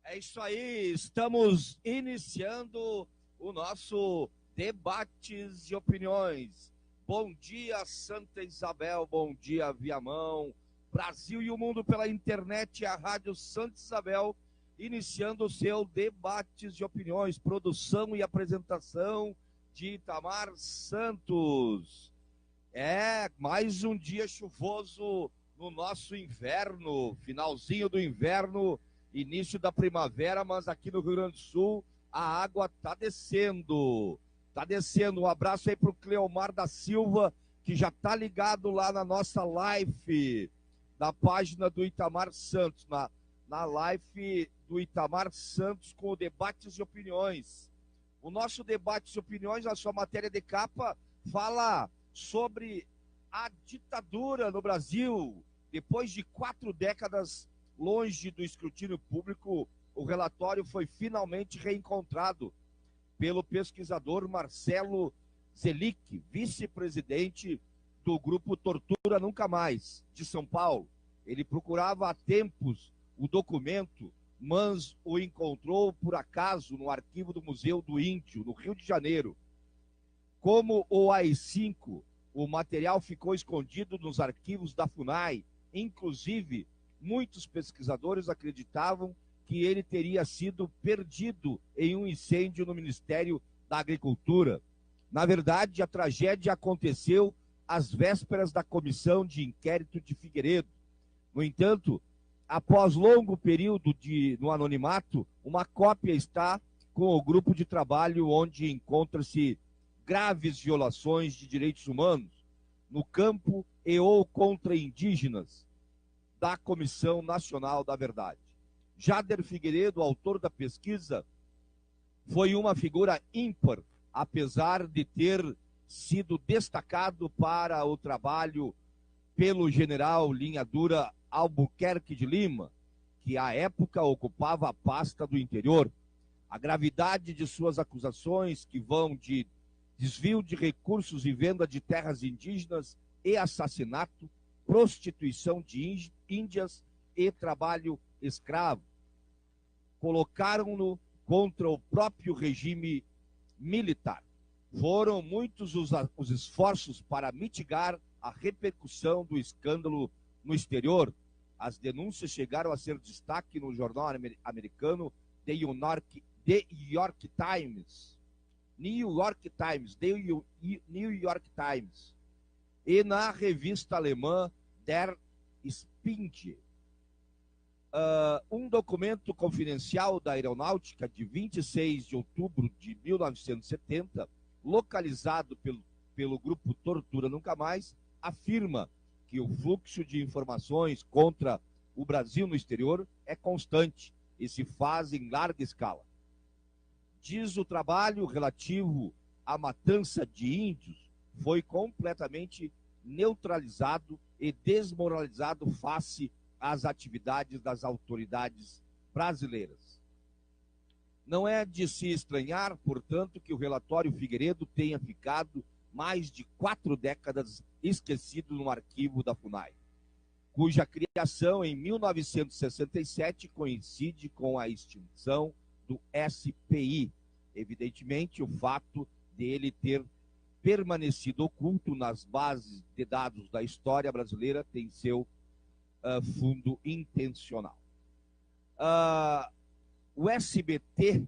É isso aí, estamos iniciando o nosso Debates de Opiniões. Bom dia, Santa Isabel, bom dia, Viamão, Brasil e o mundo pela internet, a Rádio Santa Isabel, iniciando o seu Debates de Opiniões, produção e apresentação de Itamar Santos. Mais um dia chuvoso no nosso inverno, finalzinho do inverno, início da primavera, mas aqui no Rio Grande do Sul a água tá descendo. Tá descendo. Um abraço aí pro Cleomar da Silva, que já tá ligado lá na nossa live, na página do Itamar Santos, na live do Itamar Santos com o Debates de Opiniões. O nosso Debates de Opiniões, a sua matéria de capa, fala sobre a ditadura no Brasil. Depois de 4 décadas longe do escrutínio público, o relatório foi finalmente reencontrado pelo pesquisador Marcelo Zelic, vice-presidente do grupo Tortura Nunca Mais, de São Paulo. Ele procurava há tempos o documento, mas o encontrou por acaso no arquivo do Museu do Índio, no Rio de Janeiro. Como o AI-5, o material ficou escondido nos arquivos da FUNAI. Inclusive, muitos pesquisadores acreditavam que ele teria sido perdido em um incêndio no Ministério da Agricultura. Na verdade, a tragédia aconteceu às vésperas da comissão de inquérito de Figueiredo. No entanto, após longo período no anonimato, uma cópia está com o grupo de trabalho onde encontra-se graves violações de direitos humanos no campo e ou contra indígenas da Comissão Nacional da Verdade. Jader Figueiredo, autor da pesquisa, foi uma figura ímpar, apesar de ter sido destacado para o trabalho pelo general Linha Dura Albuquerque de Lima, que à época ocupava a pasta do interior. A gravidade de suas acusações, que vão de desvio de recursos e venda de terras indígenas e assassinato, prostituição de índias e trabalho escravo, colocaram-no contra o próprio regime militar. Foram muitos os esforços para mitigar a repercussão do escândalo no exterior. As denúncias chegaram a ser destaque no jornal americano The York Times, e na revista alemã Der Spiegel. Um documento confidencial da Aeronáutica de 26 de outubro de 1970, localizado pelo grupo Tortura Nunca Mais, afirma que o fluxo de informações contra o Brasil no exterior é constante e se faz em larga escala. Diz o trabalho relativo à matança de índios foi completamente neutralizado e desmoralizado face às atividades das autoridades brasileiras. Não é de se estranhar, portanto, que o relatório Figueiredo tenha ficado mais de 4 décadas esquecido no arquivo da FUNAI, cuja criação em 1967 coincide com a extinção do SPI. Evidentemente, o fato dele ter permanecido oculto nas bases de dados da história brasileira tem seu fundo intencional. O SBT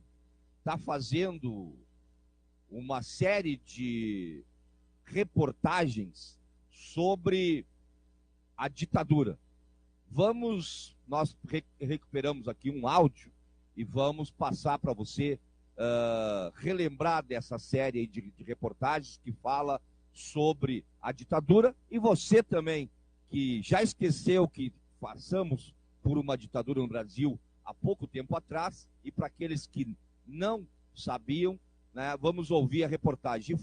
está fazendo uma série de reportagens sobre a ditadura. Nós recuperamos aqui um áudio e vamos passar para você relembrar dessa série de reportagens que fala sobre a ditadura, e você também, que já esqueceu que passamos por uma ditadura no Brasil há pouco tempo atrás, e para aqueles que não sabiam, né, vamos ouvir a reportagem.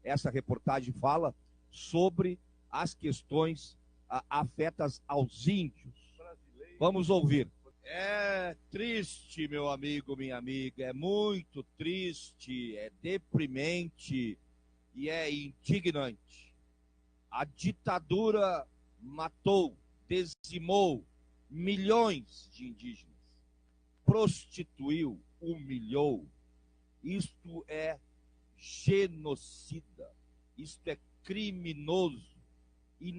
Essa reportagem fala sobre as questões afetas aos índios. Vamos ouvir. É triste, meu amigo, minha amiga, é muito triste, é deprimente e é indignante. A ditadura matou, dizimou milhões de indígenas, prostituiu, humilhou. Isto é genocida, isto é criminoso. E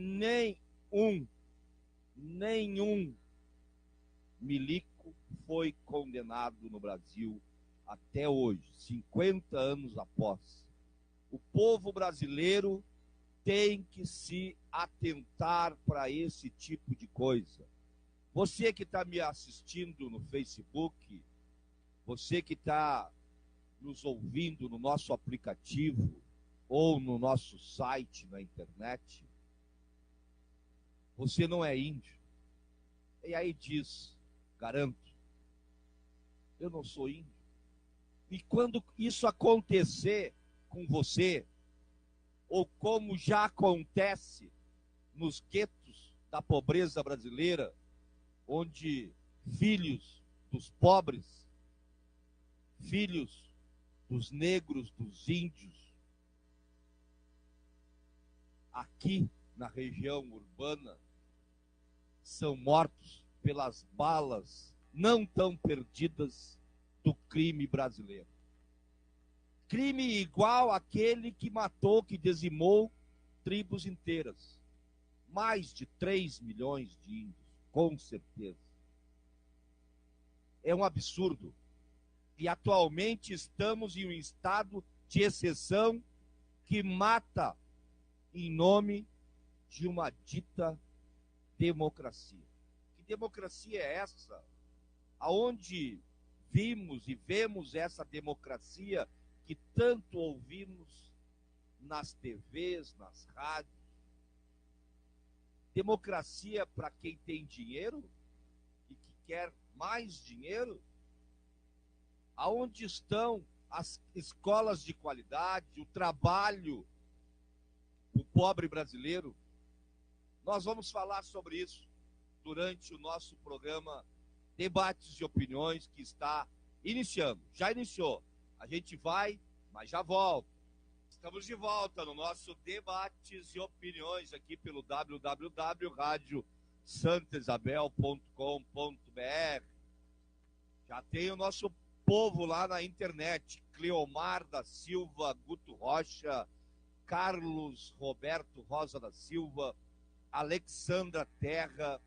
nenhum milico foi condenado no Brasil até hoje, 50 anos após. O povo brasileiro tem que se atentar para esse tipo de coisa. Você que está me assistindo no Facebook, você que está nos ouvindo no nosso aplicativo ou no nosso site na internet, você não é índio. E aí diz, garanto, eu não sou índio. E quando isso acontecer com você, ou como já acontece nos guetos da pobreza brasileira, onde filhos dos pobres, filhos dos negros, dos índios, aqui na região urbana, são mortos pelas balas não tão perdidas do crime brasileiro. Crime igual àquele que matou, que dizimou tribos inteiras. Mais de 3 milhões de índios, com certeza. É um absurdo. E atualmente estamos em um estado de exceção que mata em nome de uma dita democracia. Que democracia é essa? Aonde vimos e vemos essa democracia que tanto ouvimos nas TVs, nas rádios? Democracia para quem tem dinheiro e que quer mais dinheiro? Aonde estão as escolas de qualidade, o trabalho do pobre brasileiro? Nós vamos falar sobre isso durante o nosso programa Debates e Opiniões, que está iniciando. Já iniciou. A gente vai, mas já volta. Estamos de volta no nosso Debates e Opiniões aqui pelo www.radiosantaisabel.com.br. Já tem o nosso povo lá na internet. Cleomar da Silva, Guto Rocha, Carlos Roberto Rosa da Silva, Alexandra Terra.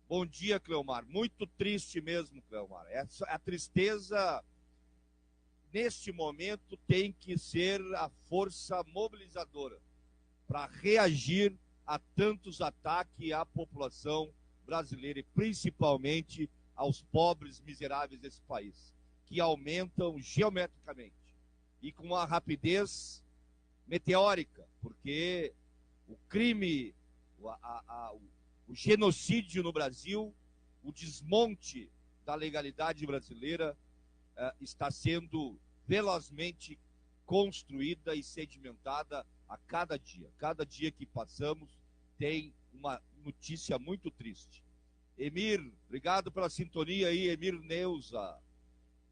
Bom dia, Cleomar. Muito triste mesmo, Cleomar. A tristeza, neste momento, tem que ser a força mobilizadora para reagir a tantos ataques à população brasileira e principalmente aos pobres miseráveis desse país, que aumentam geometricamente e com uma rapidez meteórica, porque o crime, o genocídio no Brasil, o desmonte da legalidade brasileira está sendo velozmente construída e sedimentada a cada dia. Cada dia que passamos tem uma notícia muito triste. Emir, obrigado pela sintonia aí, Emir Neuza.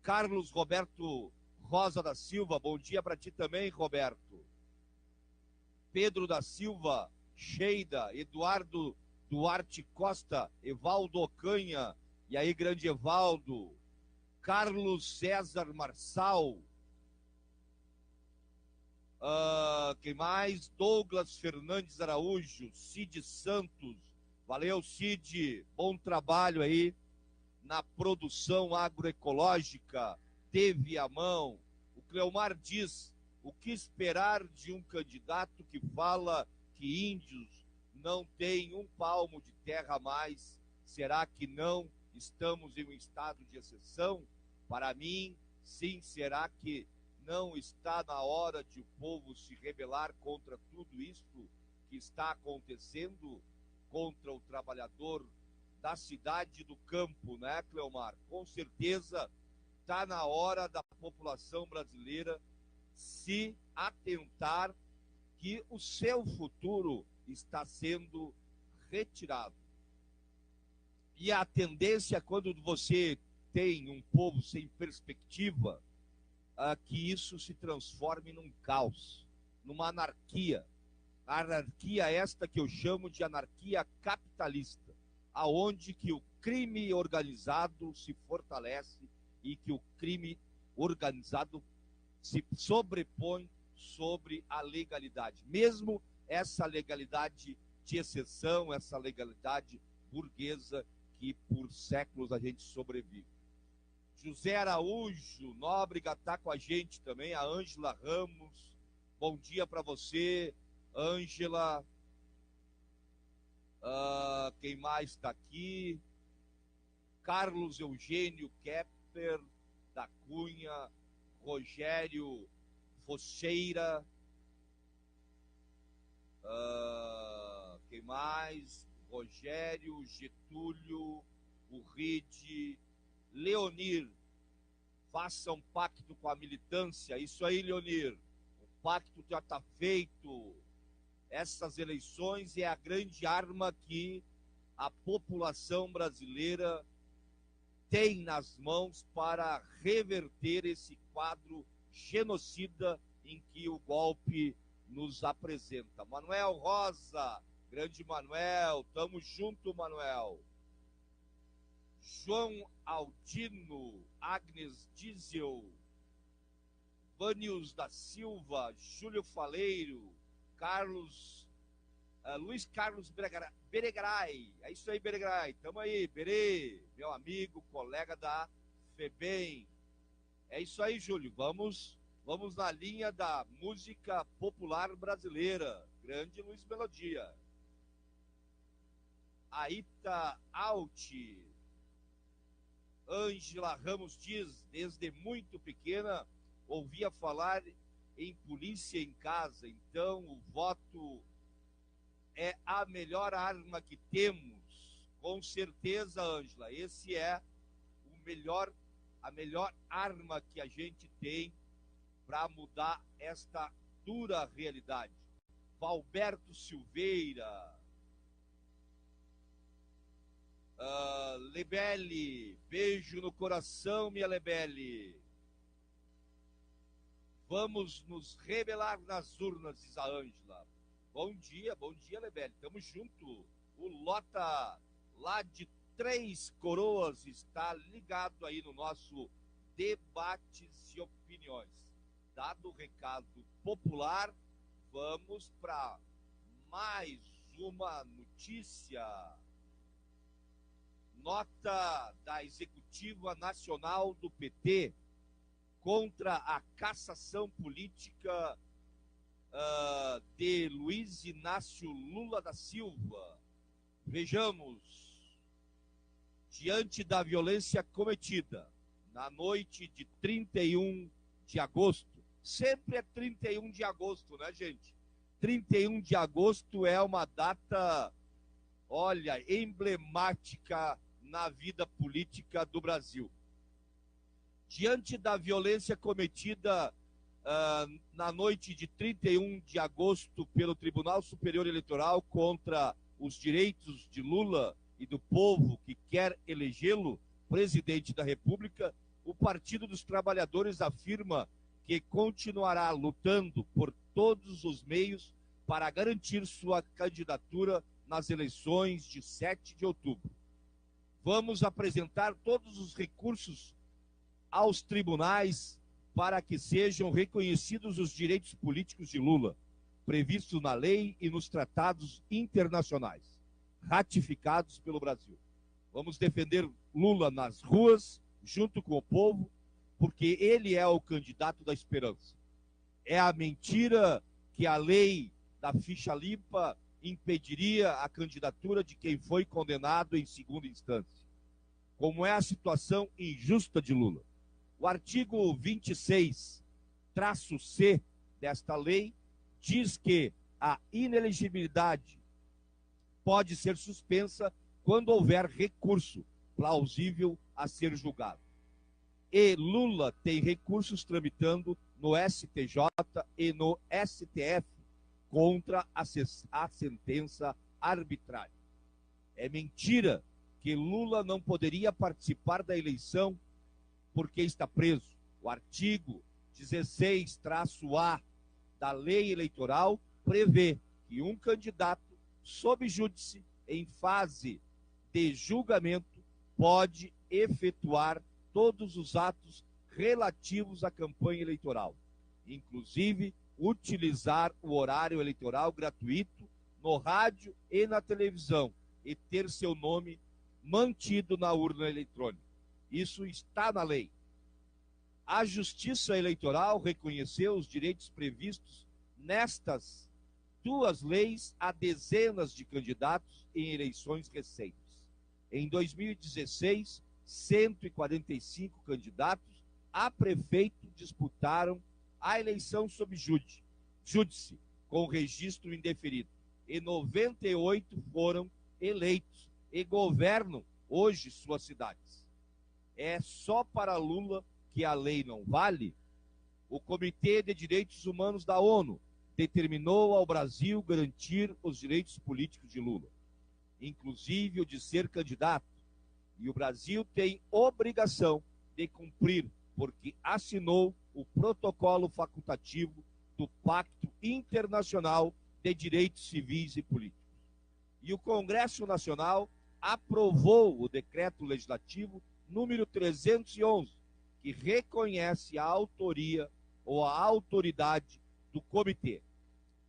Carlos Roberto Rosa da Silva, bom dia para ti também, Roberto. Pedro da Silva, Sheida, Eduardo Duarte Costa, Evaldo Ocanha, e aí, grande Evaldo, Carlos César Marçal, quem mais? Douglas Fernandes Araújo, Cid Santos, valeu, Cid, bom trabalho aí na produção agroecológica, teve a mão. O Cleomar diz, o que esperar de um candidato que fala que índios não têm um palmo de terra a mais? Será que não estamos em um estado de exceção? Para mim, sim. Será que não está na hora de o povo se rebelar contra tudo isso que está acontecendo contra o trabalhador da cidade e do campo, né, Cleomar? Com certeza está na hora da população brasileira se atentar que o seu futuro está sendo retirado. E a tendência, quando você tem um povo sem perspectiva, que isso se transforme num caos, numa anarquia. A anarquia esta que eu chamo de anarquia capitalista, aonde que o crime organizado se fortalece e que o crime organizado se sobrepõe sobre a legalidade, mesmo essa legalidade de exceção, essa legalidade burguesa que por séculos a gente sobrevive. José Araújo Nóbrega está com a gente também, a Ângela Ramos, bom dia para você, Ângela. Quem mais está aqui? Carlos Eugênio Kepper da Cunha, Rogério Focheira, quem mais? Rogério, Getúlio, Urride, Leonir, faça um pacto com a militância. Isso aí, Leonir, o pacto já está feito. Essas eleições é a grande arma que a população brasileira tem nas mãos para reverter esse quadro genocida em que o golpe nos apresenta. Manuel Rosa, grande Manuel, tamo junto, Manuel. João Aldino, Agnes Diesel, Vânios da Silva, Júlio Faleiro, Luiz Carlos Beregaray. É isso aí, Beregaray. Tamo aí, Berê, meu amigo, colega da FEBEM. É isso aí, Júlio. Vamos na linha da música popular brasileira. Grande Luiz Melodia. Aita Alt. Ângela Ramos diz, desde muito pequena, ouvia falar em polícia em casa, então o voto é a melhor arma que temos. Com certeza, Ângela, esse é a melhor arma que a gente tem para mudar esta dura realidade. Valberto Silveira, Lebele, beijo no coração, minha Lebele. Vamos nos rebelar nas urnas, diz a Ângela. Bom dia, Lebele. Tamo junto. O Lota, lá de Três Coroas, está ligado aí no nosso Debates e Opiniões. Dado o recado popular, vamos para mais uma notícia. Nota da Executiva Nacional do PT contra a cassação política de Luiz Inácio Lula da Silva. Vejamos, diante da violência cometida na noite de 31 de agosto, sempre é 31 de agosto, né, gente? 31 de agosto é uma data, olha, emblemática na vida política do Brasil. Diante da violência cometida na noite de 31 de agosto pelo Tribunal Superior Eleitoral contra os direitos de Lula e do povo que quer elegê-lo presidente da República, o Partido dos Trabalhadores afirma que continuará lutando por todos os meios para garantir sua candidatura nas eleições de 7 de outubro. Vamos apresentar todos os recursos aos tribunais para que sejam reconhecidos os direitos políticos de Lula, previstos na lei e nos tratados internacionais, ratificados pelo Brasil. Vamos defender Lula nas ruas, junto com o povo, porque ele é o candidato da esperança. É a mentira que a lei da ficha limpa impediria a candidatura de quem foi condenado em segunda instância. Como é a situação injusta de Lula. O artigo 26-C desta lei diz que a inelegibilidade pode ser suspensa quando houver recurso plausível a ser julgado. E Lula tem recursos tramitando no STJ e no STF contra a sentença arbitrária. É mentira que Lula não poderia participar da eleição porque está preso. O artigo 16-A da lei eleitoral prevê que um candidato sob júdice em fase de julgamento pode efetuar todos os atos relativos à campanha eleitoral, inclusive utilizar o horário eleitoral gratuito no rádio e na televisão e ter seu nome mantido na urna eletrônica. Isso está na lei. A Justiça Eleitoral reconheceu os direitos previstos nestas duas leis a dezenas de candidatos em eleições recentes. Em 2016, 145 candidatos a prefeito disputaram a eleição sob júdice, com registro indeferido, e 98 foram eleitos e governam hoje suas cidades. É só para Lula que a lei não vale? O Comitê de Direitos Humanos da ONU determinou ao Brasil garantir os direitos políticos de Lula, inclusive o de ser candidato, e o Brasil tem obrigação de cumprir, porque assinou o protocolo facultativo do Pacto Internacional de Direitos Civis e Políticos. E o Congresso Nacional aprovou o decreto legislativo número 311, que reconhece a autoria ou a autoridade do comitê.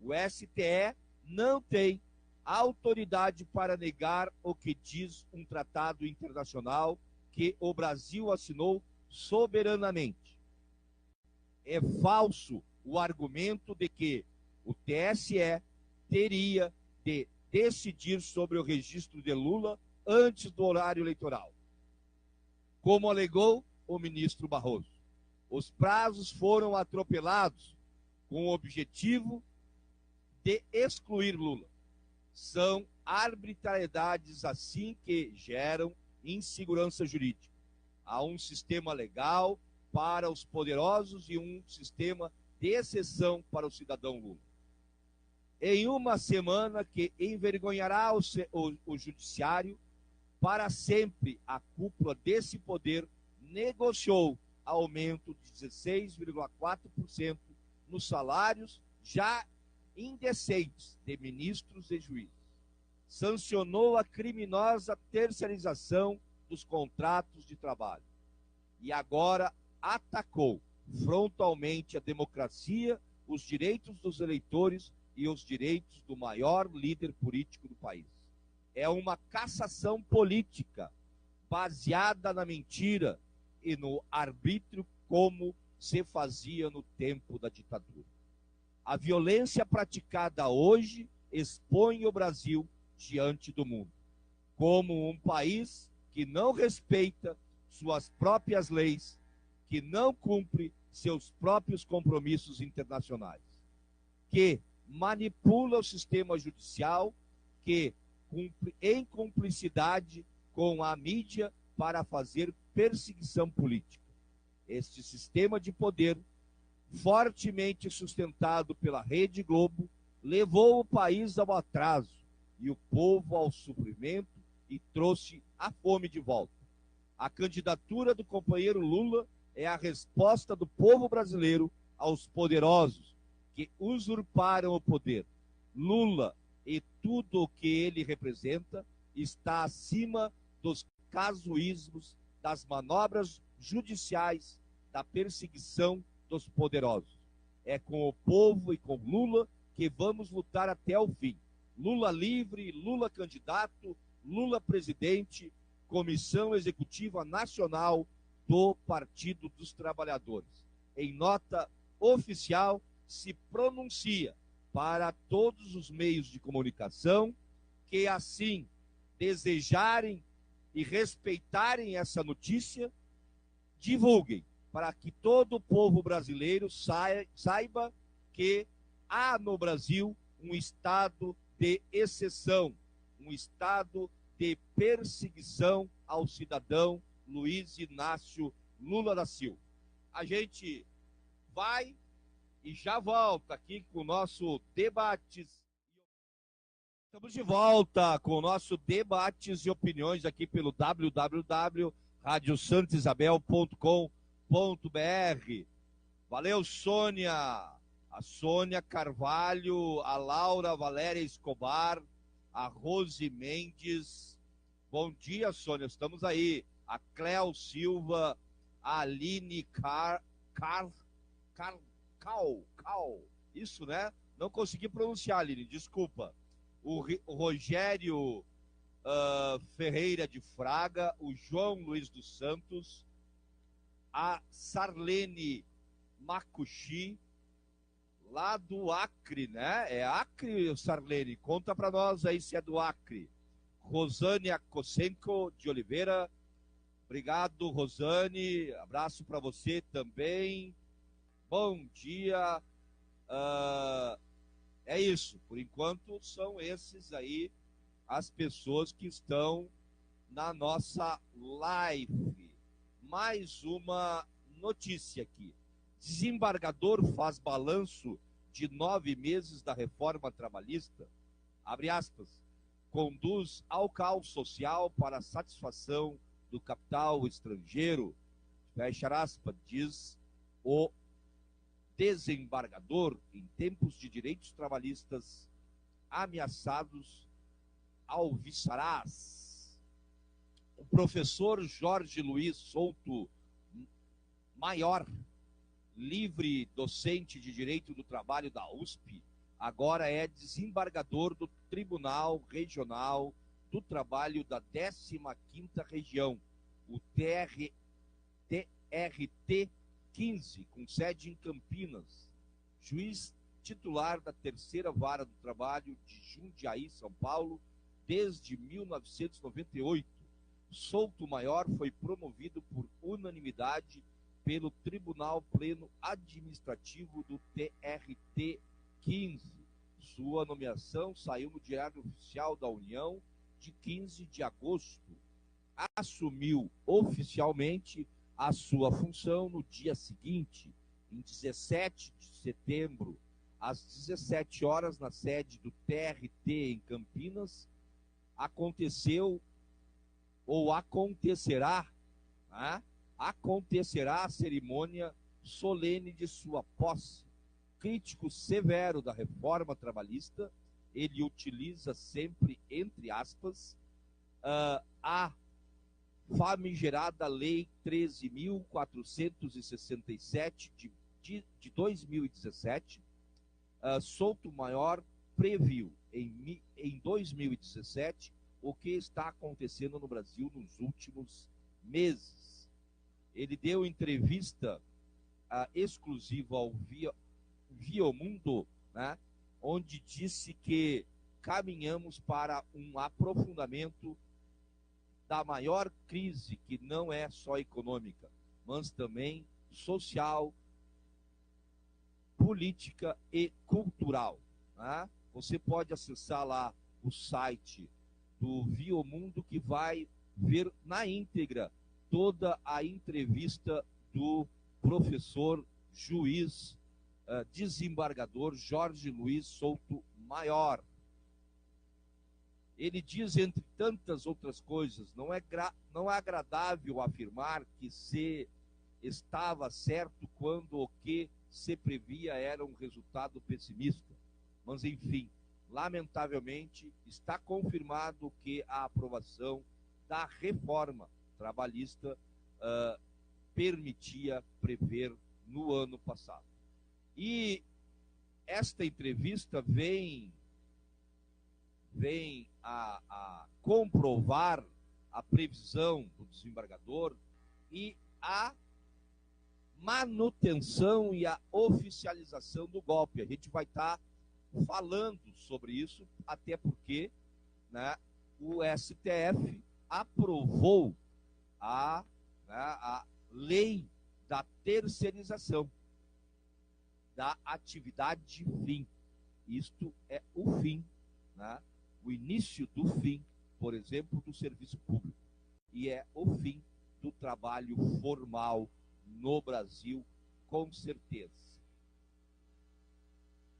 O STE não tem autoridade para negar o que diz um tratado internacional que o Brasil assinou soberanamente. É falso o argumento de que o TSE teria de decidir sobre o registro de Lula antes do horário eleitoral, como alegou o ministro Barroso. Os prazos foram atropelados com o objetivo de excluir Lula. São arbitrariedades assim que geram insegurança jurídica. Há um sistema legal para os poderosos e um sistema de exceção para o cidadão Lula. Em uma semana que envergonhará o judiciário, para sempre a cúpula desse poder negociou aumento de 16,4% nos salários já indecentes de ministros e juízes. Sancionou a criminosa terceirização dos contratos de trabalho. E agora atacou frontalmente a democracia, os direitos dos eleitores e os direitos do maior líder político do país. É uma cassação política baseada na mentira e no arbítrio, como se fazia no tempo da ditadura. A violência praticada hoje expõe o Brasil diante do mundo como um país que não respeita suas próprias leis, que não cumpre seus próprios compromissos internacionais, que manipula o sistema judicial, que cumpre em cumplicidade com a mídia para fazer perseguição política. Este sistema de poder, fortemente sustentado pela Rede Globo, levou o país ao atraso e o povo ao sofrimento e trouxe a fome de volta. A candidatura do companheiro Lula é a resposta do povo brasileiro aos poderosos que usurparam o poder. Lula e tudo o que ele representa está acima dos casuísmos, das manobras judiciais, da perseguição dos poderosos. É com o povo e com Lula que vamos lutar até o fim. Lula livre, Lula candidato, Lula presidente, Comissão Executiva Nacional do Partido dos Trabalhadores. Em nota oficial, se pronuncia para todos os meios de comunicação que assim desejarem e respeitarem essa notícia, divulguem, para que todo o povo brasileiro saiba que há no Brasil um estado de exceção, um estado de perseguição ao cidadão Luiz Inácio Lula da Silva. A gente vai e já volta aqui com o nosso Debates. Estamos de volta com o nosso Debates e Opiniões aqui pelo www.radiosantosisabel.com.br. Valeu, Sônia, a Sônia Carvalho, a Laura Valéria Escobar, a Rose Mendes, Bom dia, Sônia, estamos aí. A Cléo Silva, a Aline Car, Car, Cal, isso, né? Não consegui pronunciar, Aline, desculpa. O Rogério Ferreira de Fraga, o João Luiz dos Santos, a Sarlene Macuxi, lá do Acre, né? É Acre, Sarlene? Conta para nós aí se é do Acre. Rosânia Kosenko de Oliveira, obrigado, Rosane, abraço para você também. Bom dia. É isso, por enquanto são esses aí as pessoas que estão na nossa live. Mais uma notícia aqui. Desembargador faz balanço de 9 meses da reforma trabalhista, abre aspas, conduz ao caos social para a satisfação do capital estrangeiro, fecha aspas, diz o desembargador em tempos de direitos trabalhistas ameaçados alviçarás. O professor Jorge Luiz Souto Maior, livre docente de Direito do Trabalho da USP, agora é desembargador do Tribunal Regional do Trabalho da 15ª Região, o TRT 15, com sede em Campinas, juiz titular da 3ª Vara do Trabalho de Jundiaí, São Paulo, desde 1998. Souto Maior foi promovido por unanimidade pelo Tribunal Pleno Administrativo do TRT 15. Sua nomeação saiu no Diário Oficial da União de 15 de agosto. Assumiu oficialmente a sua função no dia seguinte, em 17 de setembro, às 17 horas, na sede do TRT em Campinas, aconteceu ou acontecerá, né? Acontecerá a cerimônia solene de sua posse. Crítico severo da reforma trabalhista, ele utiliza sempre, entre aspas, a famigerada Lei 13.467 de 2017. Souto Maior previu em 2017 o que está acontecendo no Brasil nos últimos meses. Ele deu entrevista exclusiva ao Viomundo, né, onde disse que caminhamos para um aprofundamento da maior crise, que não é só econômica, mas também social, política e cultural. Né? Você pode acessar lá o site do Viomundo, que vai ver na íntegra toda a entrevista do professor juiz desembargador Jorge Luiz Souto Maior. Ele diz, entre tantas outras coisas, não é agradável afirmar que se estava certo quando o que se previa era um resultado pessimista. Mas, enfim, lamentavelmente, está confirmado que a aprovação da reforma trabalhista permitia prever no ano passado. E esta entrevista vem a comprovar a previsão do desembargador e a manutenção e a oficialização do golpe. A gente vai estar falando sobre isso, até porque, né, o STF aprovou a lei da terceirização da atividade fim. Isto é o fim, né? O início do fim, por exemplo, do serviço público. E é o fim do trabalho formal no Brasil, com certeza.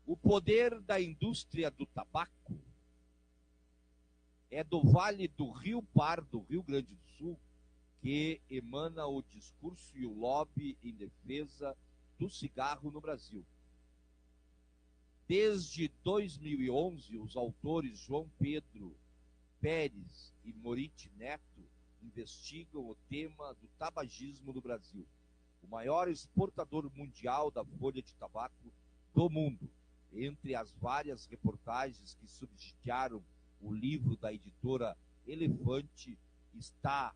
O poder da indústria do tabaco é do Vale do Rio Pardo, Rio Grande do Sul, que emana o discurso e o lobby em defesa do cigarro no Brasil. Desde 2011, os autores João Pedro Pérez e Morit Neto investigam o tema do tabagismo no Brasil, o maior exportador mundial da folha de tabaco do mundo. Entre as várias reportagens que subsidiaram o livro da editora Elefante está,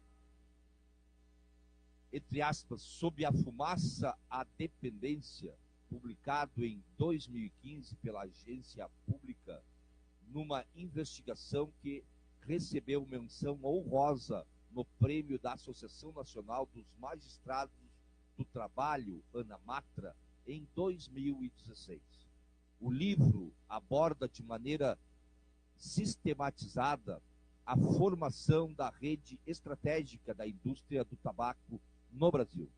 entre aspas, Sob a Fumaça, a Dependência, publicado em 2015 pela agência pública, numa investigação que recebeu menção honrosa no prêmio da Associação Nacional dos Magistrados do Trabalho, ANAMATRA, em 2016. O livro aborda de maneira sistematizada a formação da rede estratégica da indústria do tabaco no Brasil.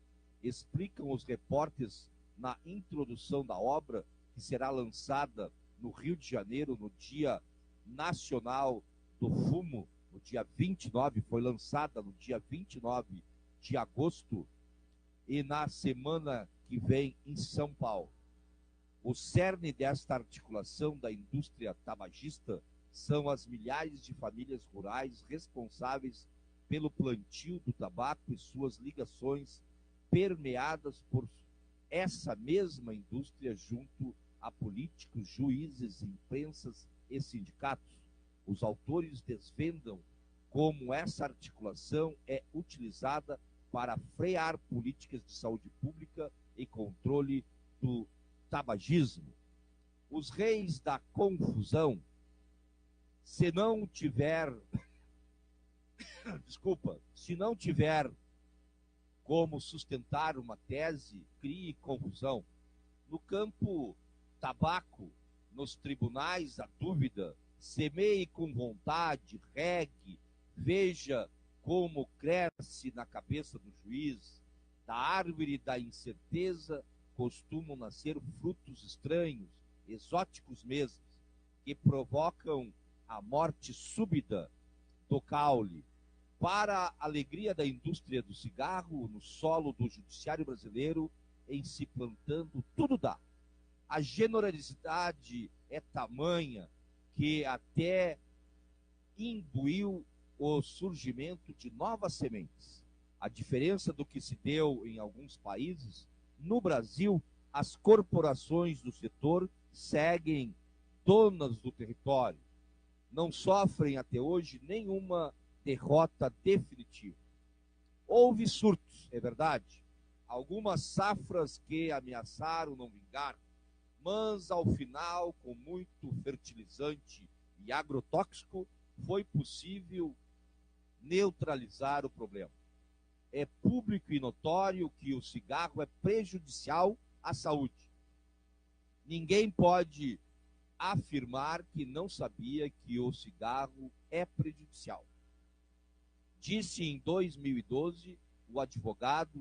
Explicam os repórteres na introdução da obra, que será lançada no Rio de Janeiro no Dia Nacional do Fumo, no dia 29, foi lançada no dia 29 de agosto, e na semana que vem em São Paulo. O cerne desta articulação da indústria tabagista são as milhares de famílias rurais responsáveis pelo plantio do tabaco e suas ligações permeadas por essa mesma indústria junto a políticos, juízes, imprensas e sindicatos. Os autores desvendam como essa articulação é utilizada para frear políticas de saúde pública e controle do tabagismo. Os reis da confusão, se não tiver como sustentar uma tese, crie confusão. No campo tabaco, nos tribunais, a dúvida, semeie com vontade, regue, veja como cresce na cabeça do juiz. Da árvore da incerteza costumam nascer frutos estranhos, exóticos mesmo, que provocam a morte súbita do caule. Para a alegria da indústria do cigarro, no solo do judiciário brasileiro, em se plantando, tudo dá. A generosidade é tamanha que até imbuiu o surgimento de novas sementes. A diferença do que se deu em alguns países, no Brasil, as corporações do setor seguem donas do território. Não sofrem até hoje nenhuma derrota definitiva. Houve surtos, é verdade, algumas safras que ameaçaram não vingar, mas ao final, com muito fertilizante e agrotóxico, foi possível neutralizar o problema. É público e notório que o cigarro é prejudicial à saúde. Ninguém pode afirmar que não sabia que o cigarro é prejudicial. Disse em 2012 o advogado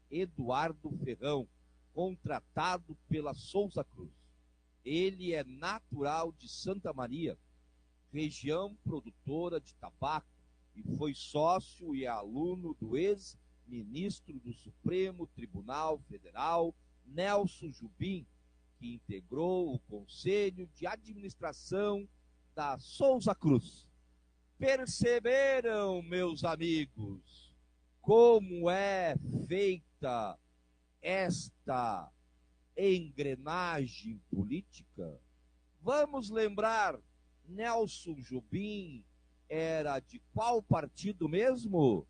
Eduardo Ferrão, contratado pela Souza Cruz. Ele é natural de Santa Maria, região produtora de tabaco, e foi sócio e aluno do ex-ministro do Supremo Tribunal Federal, Nelson Jubim, que integrou o Conselho de Administração da Souza Cruz. Perceberam, meus amigos, como é feita esta engrenagem política? Vamos lembrar, Nelson Jubim era de qual partido mesmo?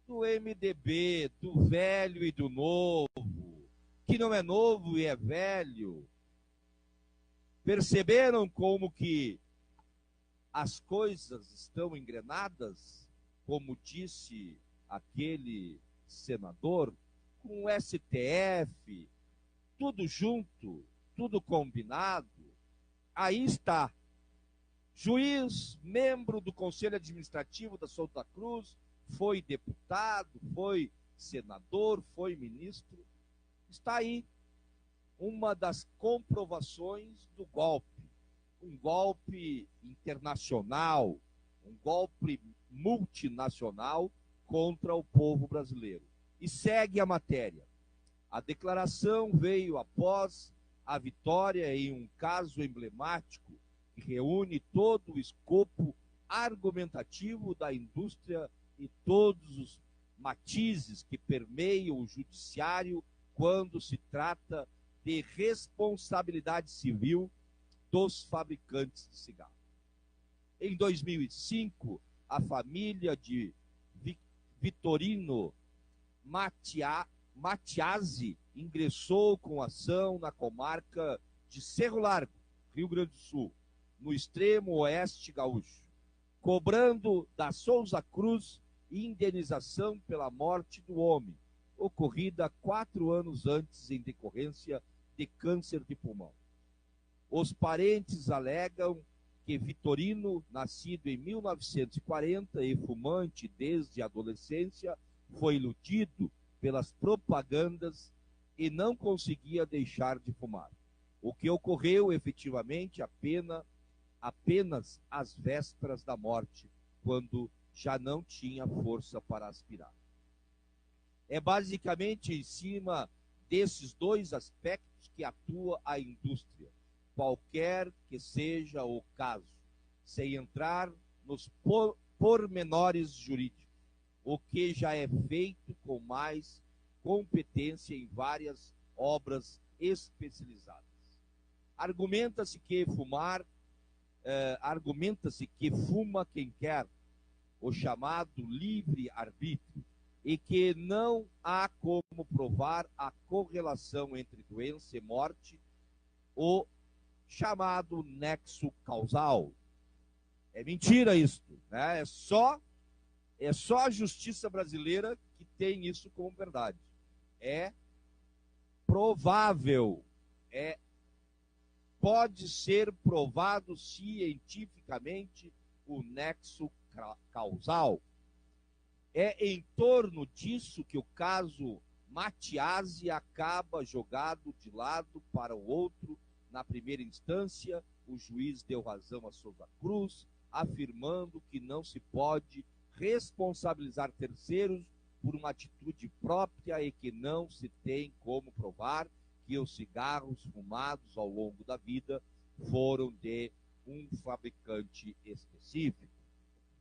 Do MDB, do velho e do novo, que não é novo e é velho. Perceberam como que as coisas estão engrenadas, como disse aquele senador, com o STF, tudo junto, tudo combinado. Aí está, juiz, membro do Conselho Administrativo da Souza Cruz, foi deputado, foi senador, foi ministro. Está aí uma das comprovações do golpe. Um golpe internacional, um golpe multinacional contra o povo brasileiro. E segue a matéria. A declaração veio após a vitória em um caso emblemático que reúne todo o escopo argumentativo da indústria e todos os matizes que permeiam o judiciário quando se trata de responsabilidade civil dos fabricantes de cigarro. Em 2005, a família de Vitorino Matiasi ingressou com ação na comarca de Cerro Largo, Rio Grande do Sul, no extremo oeste gaúcho, cobrando da Souza Cruz indenização pela morte do homem, ocorrida 4 anos antes em decorrência de câncer de pulmão. Os parentes alegam que Vitorino, nascido em 1940 e fumante desde a adolescência, foi iludido pelas propagandas e não conseguia deixar de fumar. O que ocorreu efetivamente apenas às vésperas da morte, quando já não tinha força para aspirar. É basicamente em cima desses dois aspectos que atua a indústria, qualquer que seja o caso, sem entrar nos pormenores jurídicos, o que já é feito com mais competência em várias obras especializadas. Argumenta-se que fuma quem quer, o chamado livre-arbítrio, e que não há como provar a correlação entre doença e morte, o chamado nexo causal. É mentira isso, né? É só a justiça brasileira que tem isso como verdade. É provável, pode ser provado cientificamente o nexo causal. É em torno disso que o caso Matiasi acaba jogado de lado para o outro. Na primeira instância, o juiz deu razão a Souza Cruz, afirmando que não se pode responsabilizar terceiros por uma atitude própria e que não se tem como provar que os cigarros fumados ao longo da vida foram de um fabricante específico.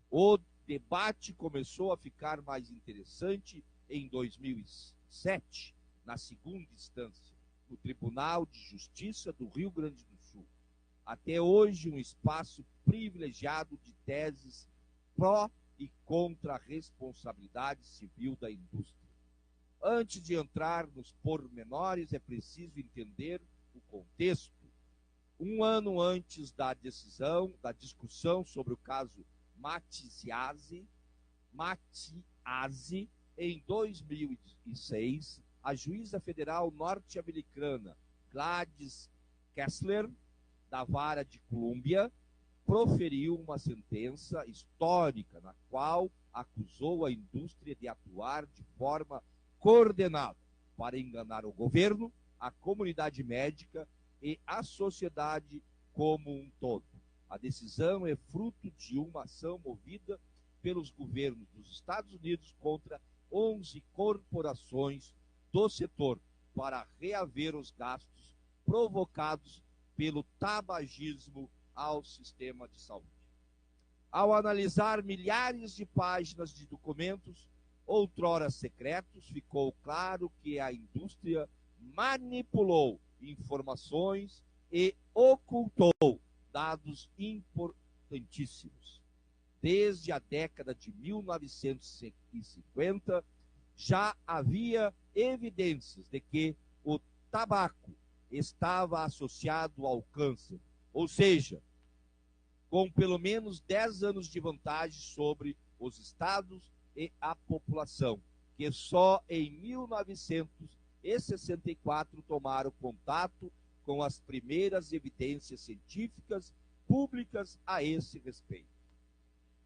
O debate começou a ficar mais interessante em 2007, na segunda instância, no Tribunal de Justiça do Rio Grande do Sul. Até hoje, um espaço privilegiado de teses pró e contra a responsabilidade civil da indústria. Antes de entrar nos pormenores, é preciso entender o contexto. Um ano antes da discussão sobre o caso Matiasi, em 2006, a juíza federal norte-americana Gladys Kessler, da Vara de Colômbia, proferiu uma sentença histórica na qual acusou a indústria de atuar de forma coordenada para enganar o governo, a comunidade médica e a sociedade como um todo. A decisão é fruto de uma ação movida pelos governos dos Estados Unidos contra 11 corporações do setor para reaver os gastos provocados pelo tabagismo ao sistema de saúde. Ao analisar milhares de páginas de documentos, outrora secretos, ficou claro que a indústria manipulou informações e ocultou dados importantíssimos. Desde a década de 1950, já havia evidências de que o tabaco estava associado ao câncer, ou seja, com pelo menos 10 anos de vantagem sobre os estados e a população, que só em 1964 tomaram contato com as primeiras evidências científicas públicas a esse respeito.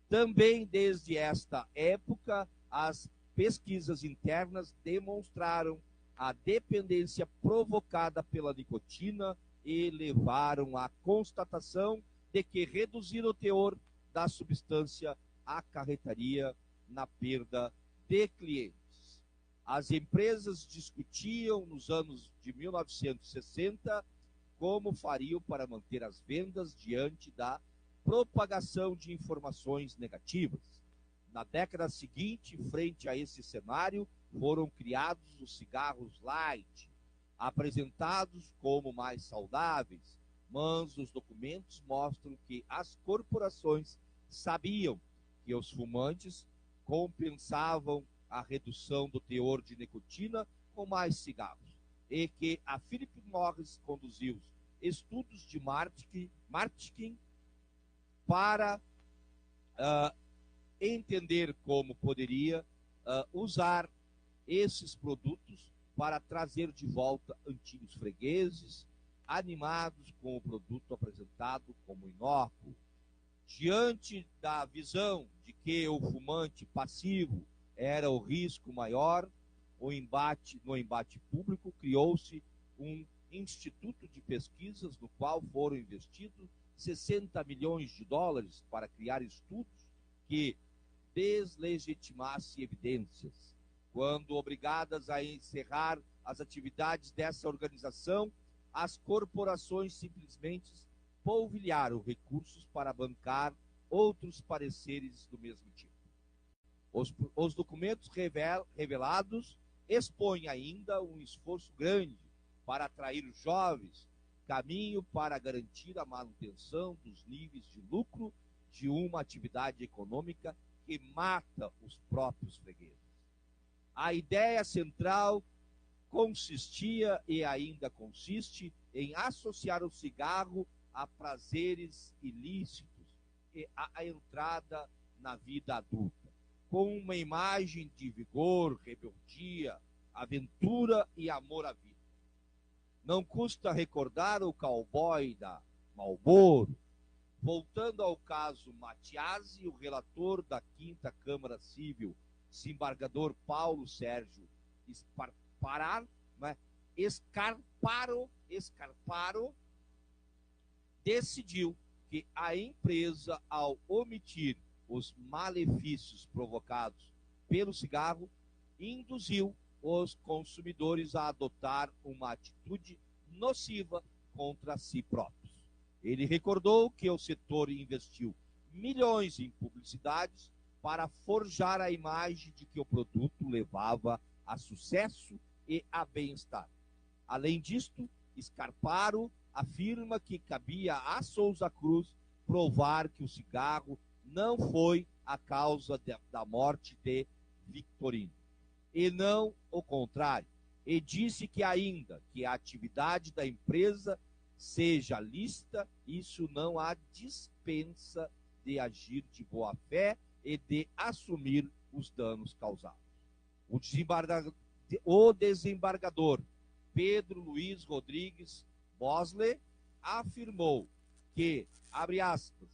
Também desde esta época, as pesquisas internas demonstraram a dependência provocada pela nicotina e levaram à constatação de que reduzir o teor da substância acarretaria na perda de clientes. As empresas discutiam nos anos de 1960 como fariam para manter as vendas diante da propagação de informações negativas. Na década seguinte, frente a esse cenário, foram criados os cigarros light, apresentados como mais saudáveis, mas os documentos mostram que as corporações sabiam que os fumantes compensavam a redução do teor de nicotina com mais cigarros, e que a Philip Morris conduziu estudos de marketing para entender como poderia usar esses produtos para trazer de volta antigos fregueses, animados com o produto apresentado como inócuo. Diante da visão de que o fumante passivo era o risco maior, no embate público, criou-se um instituto de pesquisas no qual foram investidos 60 milhões de dólares para criar estudos que deslegitimassem evidências. Quando obrigadas a encerrar as atividades dessa organização, as corporações simplesmente polvilharam recursos para bancar outros pareceres do mesmo tipo. Os documentos revelados expõem ainda um esforço grande para atrair os jovens, caminho para garantir a manutenção dos níveis de lucro de uma atividade econômica que mata os próprios fregueses. A ideia central consistia e ainda consiste em associar o cigarro a prazeres ilícitos e a entrada na vida adulta, com uma imagem de vigor, rebeldia, aventura e amor à vida. Não custa recordar o cowboy da Marlboro. Voltando ao caso Matiasi, o relator da 5ª Câmara Civil, desembargador Paulo Sérgio Escarparo, decidiu que a empresa, ao omitir os malefícios provocados pelo cigarro, induziu os consumidores a adotar uma atitude nociva contra si próprios. Ele recordou que o setor investiu milhões em publicidades para forjar a imagem de que o produto levava a sucesso e a bem-estar. Além disto, Escarparo afirma que cabia a Souza Cruz provar que o cigarro não foi a causa da morte de Victorino, e não o contrário, e disse que ainda que a atividade da empresa seja lícita, isso não há dispensa de agir de boa fé e de assumir os danos causados. O desembargador Pedro Luiz Rodrigues Bosley afirmou que, abre aspas,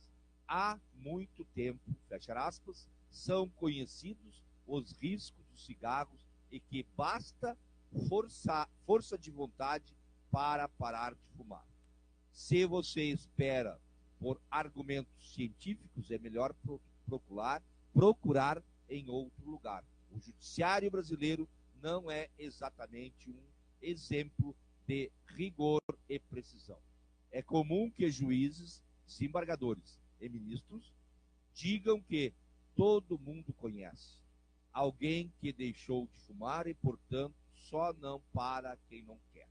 há muito tempo, fecha aspas, são conhecidos os riscos dos cigarros e que basta força de vontade para parar de fumar. Se você espera por argumentos científicos, é melhor procurar em outro lugar. O judiciário brasileiro não é exatamente um exemplo de rigor e precisão. É comum que juízes, desembargadores e ministros digam que todo mundo conhece alguém que deixou de fumar e, portanto, só não para quem não quer.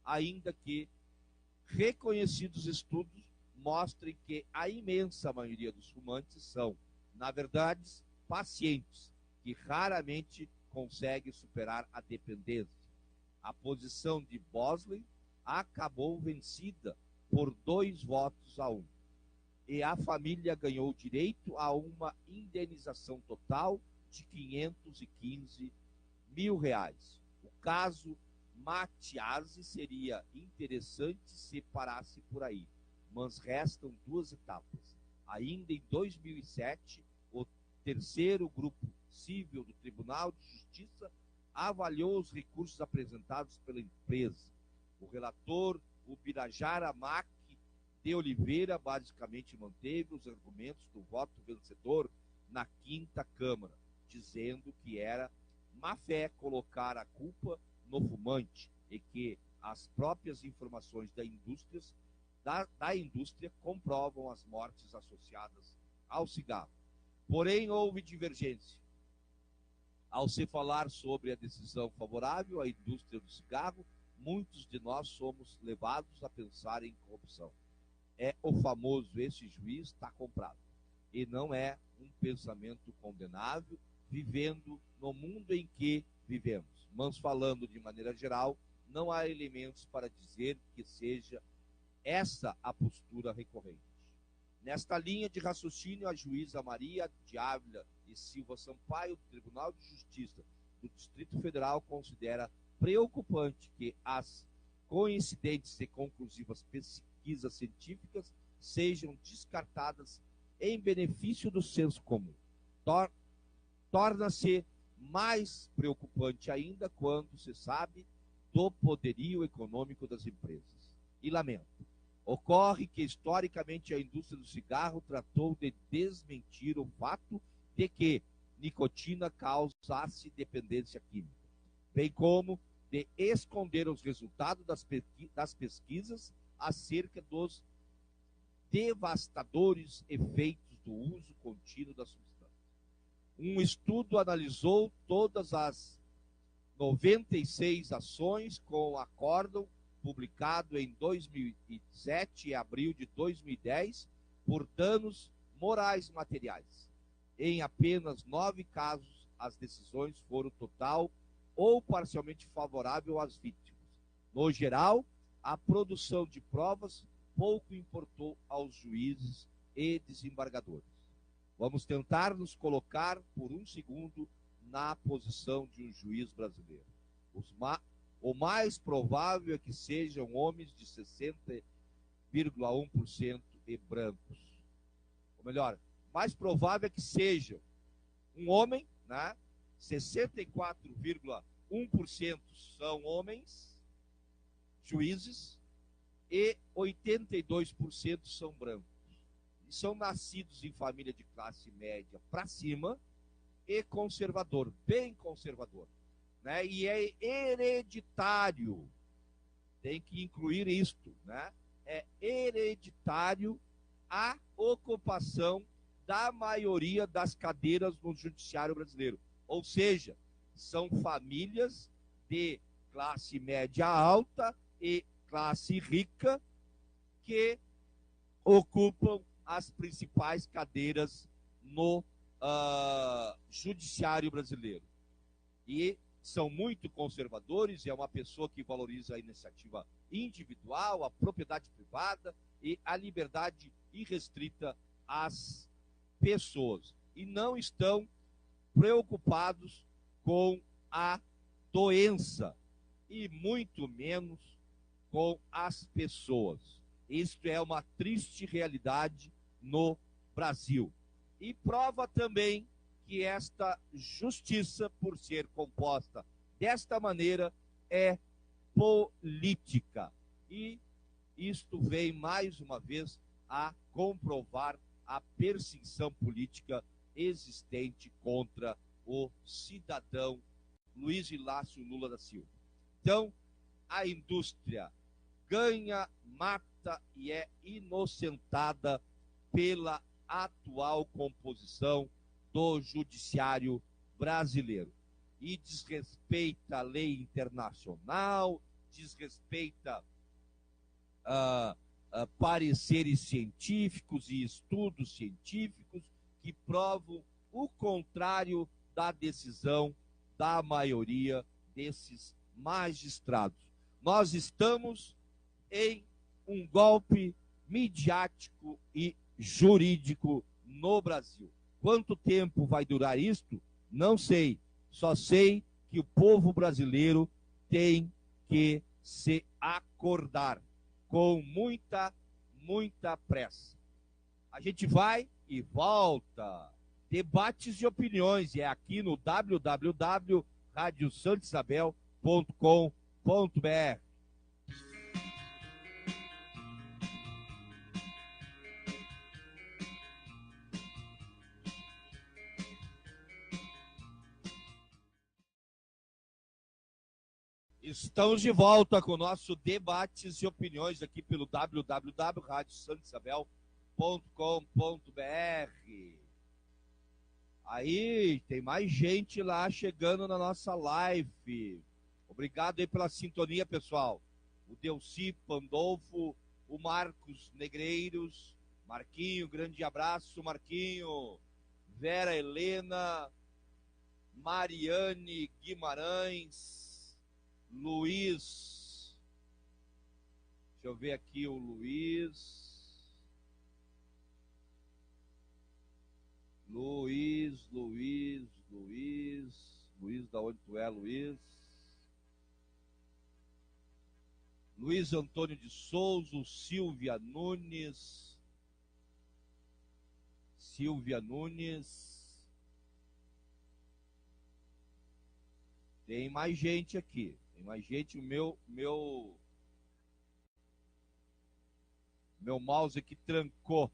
Ainda que reconhecidos estudos mostrem que a imensa maioria dos fumantes são, na verdade, pacientes, que raramente conseguem superar a dependência. A posição de Bosley acabou vencida por 2 votos a 1, e a família ganhou direito a uma indenização total de R$515 mil. O caso Matiasi seria interessante se parasse por aí, mas restam 2 etapas. Ainda em 2007, o 3º Grupo Civil do Tribunal de Justiça avaliou os recursos apresentados pela empresa. O relator, o Birajara Mac de Oliveira, basicamente manteve os argumentos do voto vencedor na 5ª Câmara, dizendo que era má-fé colocar a culpa no fumante e que as próprias informações da indústria comprovam as mortes associadas ao cigarro. Porém, houve divergência. Ao se falar sobre a decisão favorável à indústria do cigarro, muitos de nós somos levados a pensar em corrupção. É o famoso esse juiz está comprado. E não é um pensamento condenável, vivendo no mundo em que vivemos. Mas falando de maneira geral, não há elementos para dizer que seja essa a postura recorrente. Nesta linha de raciocínio, a juíza Maria de Ávila e Silva Sampaio, do Tribunal de Justiça do Distrito Federal, considera preocupante que as coincidentes e conclusivas pesquisas científicas sejam descartadas em benefício do senso comum. Torna-se mais preocupante ainda quando se sabe do poderio econômico das empresas. E lamento. Ocorre que, historicamente, a indústria do cigarro tratou de desmentir o fato de que nicotina causasse dependência química, bem como de esconder os resultados das pesquisas acerca dos devastadores efeitos do uso contínuo da substância. Um estudo analisou todas as 96 ações com acórdão publicado em 2007 e abril de 2010 por danos morais materiais. Em apenas 9 casos, as decisões foram total ou parcialmente favoráveis às vítimas. No geral, a produção de provas pouco importou aos juízes e desembargadores. Vamos tentar nos colocar por um segundo na posição de um juiz brasileiro. O mais provável é que sejam homens de 60,1% e brancos. Ou melhor, mais provável é que sejam um homem, né? 64,1% são homens, juízes, e 82% são brancos. E são nascidos em família de classe média para cima e conservador, bem conservador. Né? E é hereditário, tem que incluir isto, né? É hereditário a ocupação da maioria das cadeiras no judiciário brasileiro. Ou seja, são famílias de classe média alta e classe rica que ocupam as principais cadeiras no judiciário brasileiro. E são muito conservadores, é uma pessoa que valoriza a iniciativa individual, a propriedade privada e a liberdade irrestrita às pessoas. E não estão preocupados com a doença e muito menos com as pessoas. Isto é uma triste realidade no Brasil. E prova também que esta justiça, por ser composta desta maneira, é política. E isto vem, mais uma vez, a comprovar a perseguição política existente contra o cidadão Luiz Inácio Lula da Silva. Então, a indústria ganha, mata e é inocentada pela atual composição do judiciário brasileiro. E desrespeita a lei internacional, desrespeita pareceres científicos e estudos científicos que provam o contrário da decisão da maioria desses magistrados. Nós estamos em um golpe midiático e jurídico no Brasil. Quanto tempo vai durar isto? Não sei. Só sei que o povo brasileiro tem que se acordar com muita pressa. A gente vai e volta. Debates de opiniões. E é aqui no www.radiosantosabel.com.br. Estamos de volta com o nosso Debates e Opiniões aqui pelo www.radiosantosabel.com.br. Aí, tem mais gente lá chegando na nossa live. Obrigado aí pela sintonia, pessoal. O Delci Pandolfo, o Marcos Negreiros, Marquinho, grande abraço, Marquinho. Vera Helena, Mariane Guimarães, Luiz. Deixa eu ver aqui o Luiz. Luiz, da onde tu é, Luiz? Luiz Antônio de Souza, Silvia Nunes. Tem mais gente aqui. Tem mais gente. O meu mouse aqui trancou.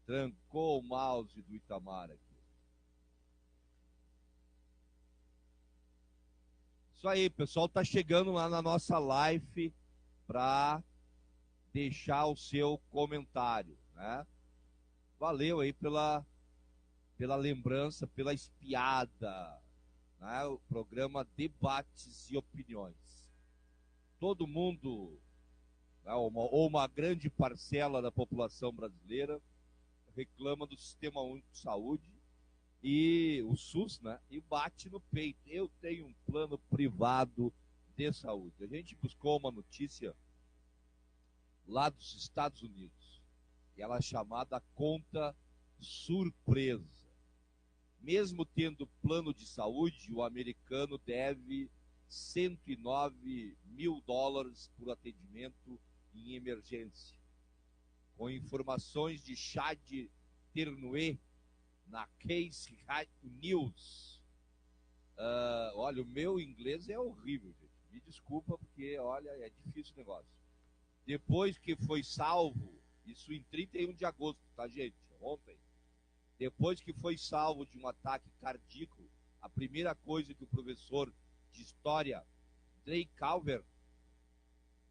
Trancou o mouse do Itamar aqui. Isso aí, pessoal, tá chegando lá na nossa live para deixar o seu comentário, né? Valeu aí pela lembrança, pela espiada, né? O programa Debates e Opiniões. Todo mundo, né, ou uma grande parcela da população brasileira reclama do Sistema Único de Saúde e o SUS, né? E bate no peito. Eu tenho um plano privado de saúde. A gente buscou uma notícia lá dos Estados Unidos, e ela é chamada conta surpresa. Mesmo tendo plano de saúde, o americano deve $109 mil por atendimento em emergência. Com informações de Chad Ternuê na Case News. Olha, o meu inglês é horrível, gente. Me desculpa, porque, olha, é difícil o negócio. Depois que foi salvo, isso em 31 de agosto, tá, gente? Ontem. Depois que foi salvo de um ataque cardíaco, a primeira coisa que o professor de história, Drake Calvert,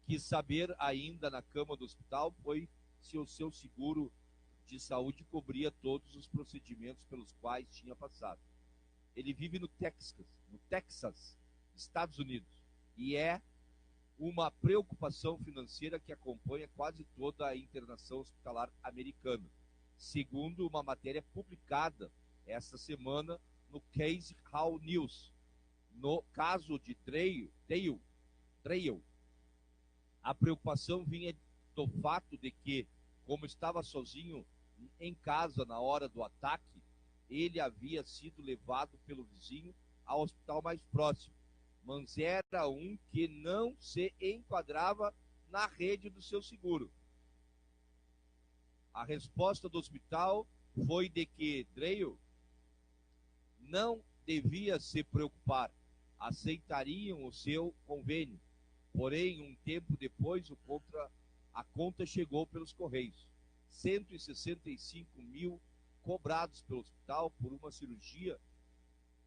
quis saber ainda na cama do hospital foi se o seu seguro de saúde cobria todos os procedimentos pelos quais tinha passado. Ele vive no Texas, Estados Unidos, e é uma preocupação financeira que acompanha quase toda a internação hospitalar americana, segundo uma matéria publicada esta semana no Case News. No caso de Dale, a preocupação vinha do fato de que, como estava sozinho em casa na hora do ataque, ele havia sido levado pelo vizinho ao hospital mais próximo, mas era um que não se enquadrava na rede do seu seguro. A resposta do hospital foi de que Dale não devia se preocupar, aceitariam o seu convênio. Porém, um tempo depois, a conta chegou pelos Correios. 165 mil cobrados pelo hospital por uma cirurgia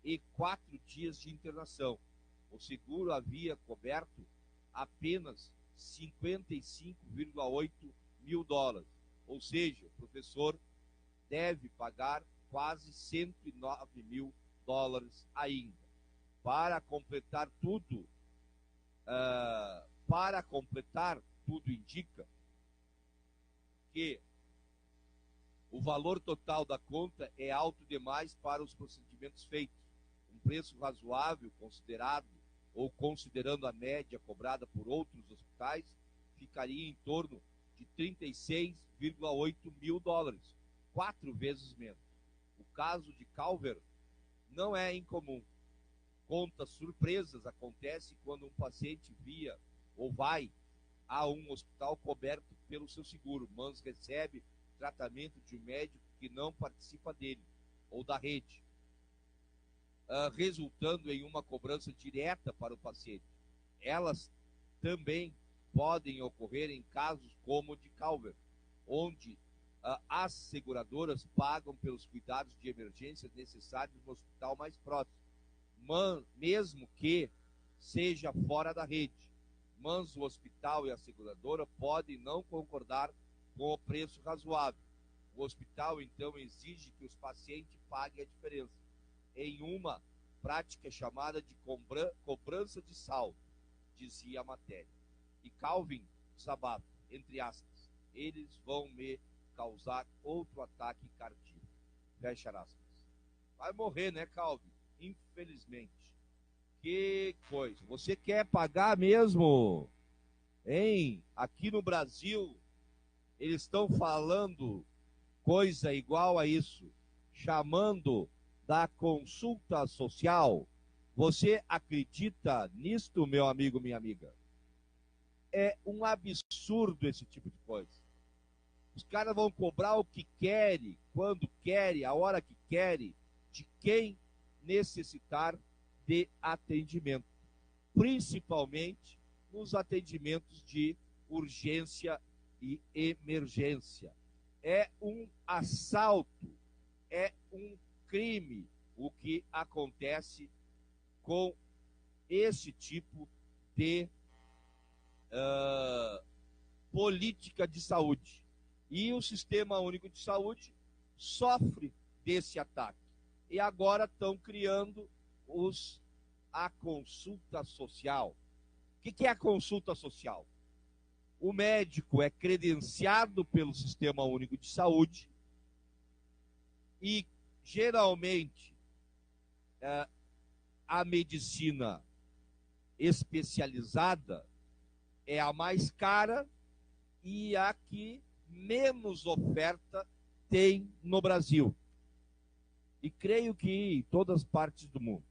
e 4 dias de internação. O seguro havia coberto apenas 55,8 mil dólares. Ou seja, o professor deve pagar quase 109 mil dólares ainda. Para completar tudo indica que o valor total da conta é alto demais para os procedimentos feitos. Um preço razoável considerando a média cobrada por outros hospitais, ficaria em torno de 36,8 mil dólares, 4 vezes menos. O caso de Calvert não é incomum. Contas surpresas acontecem quando um paciente vai a um hospital coberto pelo seu seguro, mas recebe tratamento de um médico que não participa dele ou da rede, resultando em uma cobrança direta para o paciente. Elas também podem ocorrer em casos como o de Calvert, onde as seguradoras pagam pelos cuidados de emergência necessários no hospital mais próximo, mesmo que seja fora da rede, mas o hospital e a seguradora podem não concordar com o preço razoável. O hospital, então, exige que os pacientes paguem a diferença em uma prática chamada de cobrança de saldo, dizia a matéria. E Calvin desabafa, entre aspas, eles vão me causar outro ataque cardíaco. Fecha aspas. Vai morrer, né, Calvin? Infelizmente. Que coisa. Você quer pagar mesmo? Hein? Aqui no Brasil, eles estão falando coisa igual a isso, chamando da consulta social. Você acredita nisto, meu amigo, minha amiga? É um absurdo esse tipo de coisa. Os caras vão cobrar o que querem, quando querem, a hora que querem, de quem necessitar de atendimento, principalmente nos atendimentos de urgência e emergência. É um assalto, é um crime o que acontece com esse tipo de política de saúde. E o Sistema Único de Saúde sofre desse ataque. E agora estão criando a consulta social. O que é a consulta social? O médico é credenciado pelo Sistema Único de Saúde e, geralmente, a medicina especializada é a mais cara e a que menos oferta tem no Brasil. E creio que em todas as partes do mundo.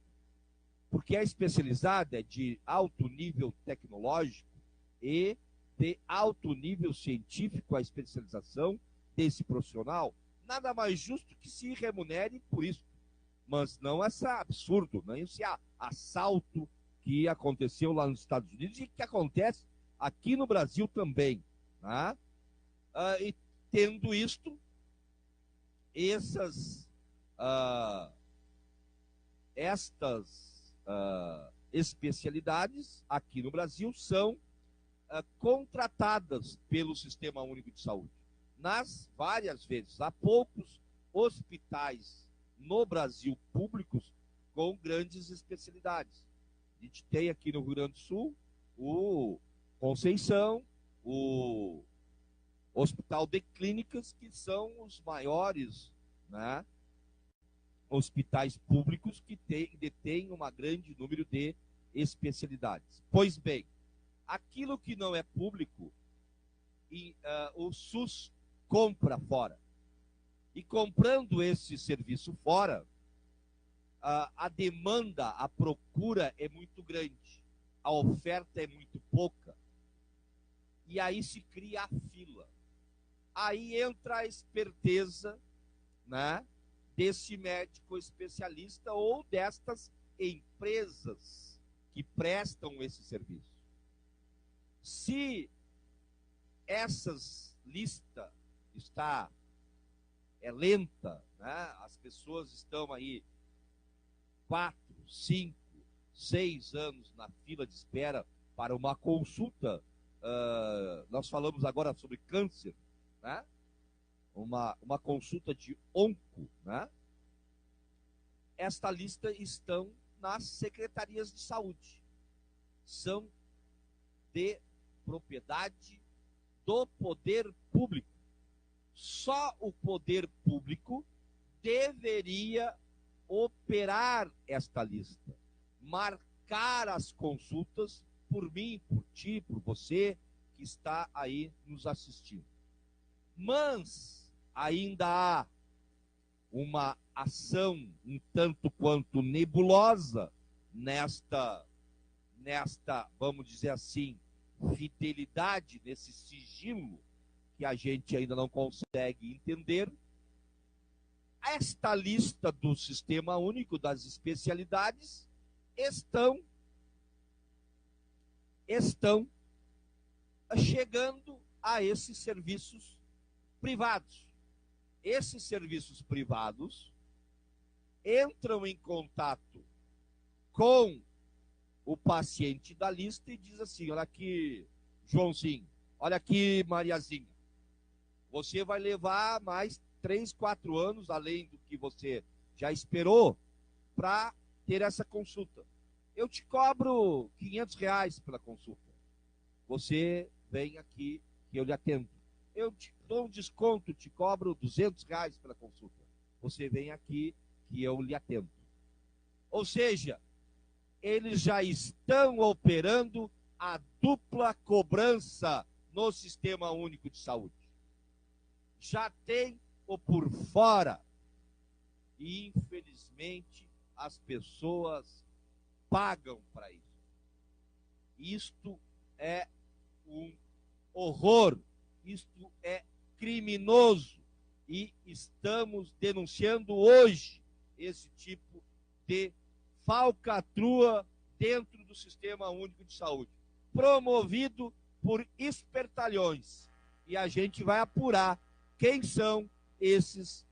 Porque a especializada é de alto nível tecnológico e de alto nível científico a especialização desse profissional. Nada mais justo que se remunere por isso. Mas não esse absurdo, não esse assalto que aconteceu lá nos Estados Unidos e que acontece aqui no Brasil também. Né? E tendo isto, estas especialidades aqui no Brasil são contratadas pelo Sistema Único de Saúde. Nas várias vezes, há poucos hospitais no Brasil públicos com grandes especialidades. A gente tem aqui no Rio Grande do Sul o Conceição, o Hospital de Clínicas, que são os maiores, né, hospitais públicos que detêm um grande número de especialidades. Pois bem, aquilo que não é público, o SUS compra fora. E comprando esse serviço fora, a demanda, a procura é muito grande, a oferta é muito pouca, e aí se cria a fila. Aí entra a esperteza, né, desse médico especialista ou destas empresas que prestam esse serviço. Se essas lista é lenta, né, as pessoas estão aí 4, 5, 6 anos na fila de espera para uma consulta. Nós falamos agora sobre câncer, né? Uma consulta de onco, né? Esta lista estão nas secretarias de saúde. São de propriedade do poder público. Só o poder público deveria operar esta lista, marcar as consultas por mim, por ti, por você que está aí nos assistindo. Mas ainda há uma ação um tanto quanto nebulosa nesta, vamos dizer assim, fidelidade, nesse sigilo que a gente ainda não consegue entender. Esta lista do Sistema Único das especialidades estão chegando a esses serviços privados. Esses serviços privados entram em contato com o paciente da lista e diz assim: olha aqui, Joãozinho, olha aqui, Mariazinha, você vai levar mais 3, 4 anos, além do que você já esperou, para ter essa consulta. Eu te cobro R$ 500 pela consulta. Você vem aqui que eu lhe atendo. Eu te dou um desconto, te cobro R$ 200 pela consulta. Você vem aqui que eu lhe atendo. Ou seja, eles já estão operando a dupla cobrança no Sistema Único de Saúde. Já tem o por fora. E, infelizmente, as pessoas pagam para isso. Isto é um horror, isto é criminoso e estamos denunciando hoje esse tipo de falcatrua dentro do Sistema Único de Saúde, promovido por espertalhões. E a gente vai apurar quem são esses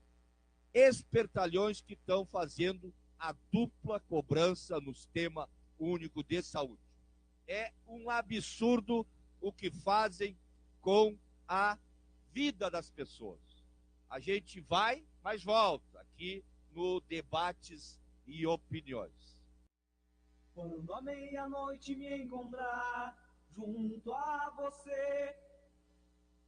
espertalhões que estão fazendo a dupla cobrança no Sistema Único de Saúde. É um absurdo o que fazem com a vida das pessoas. A gente vai, mas volta aqui no Debates e Opiniões. Quando à meia-noite me encontrar junto a você,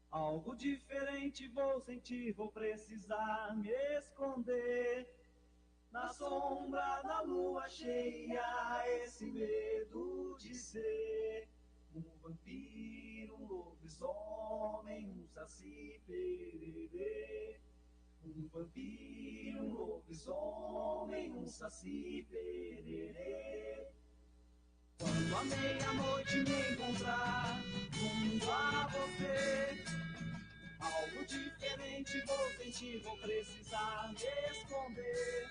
algo diferente vou sentir, vou precisar me esconder. Na sombra da lua cheia, esse medo de ser um vampiro, um lobisomem, um saci pererê. Um vampiro, um lobisomem, um saci pererê. Quando à meia-noite me encontrar junto a você, algo diferente vou sentir, vou precisar me esconder.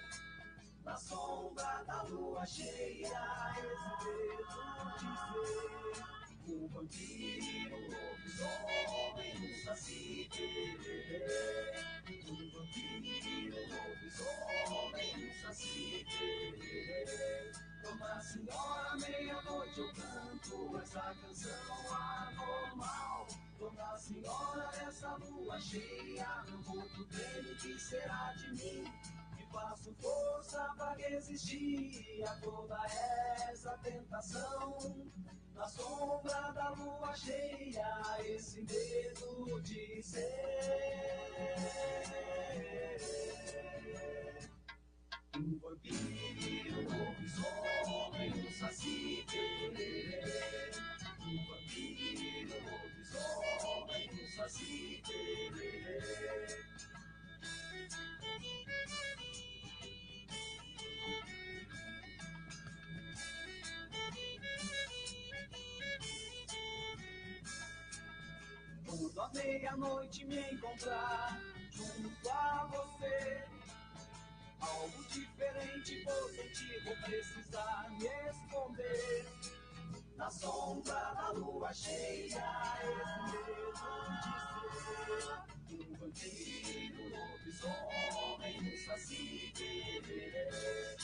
Na sombra da lua cheia, esse medo de ser um vampiro, um lobisomem, um saci pererê. Um vampiro, um lobisomem, um saci pererê. Dona Senhora, meia-noite eu canto essa canção anormal. Dona Senhora, essa lua cheia, meu corpo treme, que será de mim? Faço força para resistir a toda essa tentação. Na sombra da lua cheia, esse medo de ser um vampiro, um lobisomem, um saci pererê. Um vampiro, um lobisomem, um saci pererê. Quando à meia-noite me encontrar junto a você, algo diferente vou sentir, vou precisar me esconder. Na sombra da lua cheia, esse medo de ser um vampiro, um lobisomem, um saci pererê.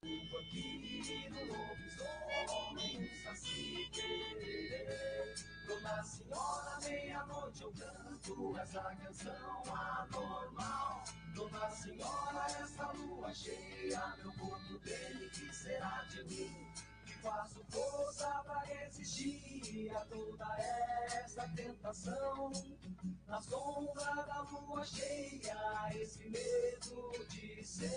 Um vampiro, um lobisomem, um saci pererê. Dona Senhora, meia-noite eu canto essa canção anormal. Dona Senhora, essa lua cheia, meu corpo treme, que será de mim? Que faço força pra resistir a toda essa tentação. Na sombra da lua cheia, esse medo de ser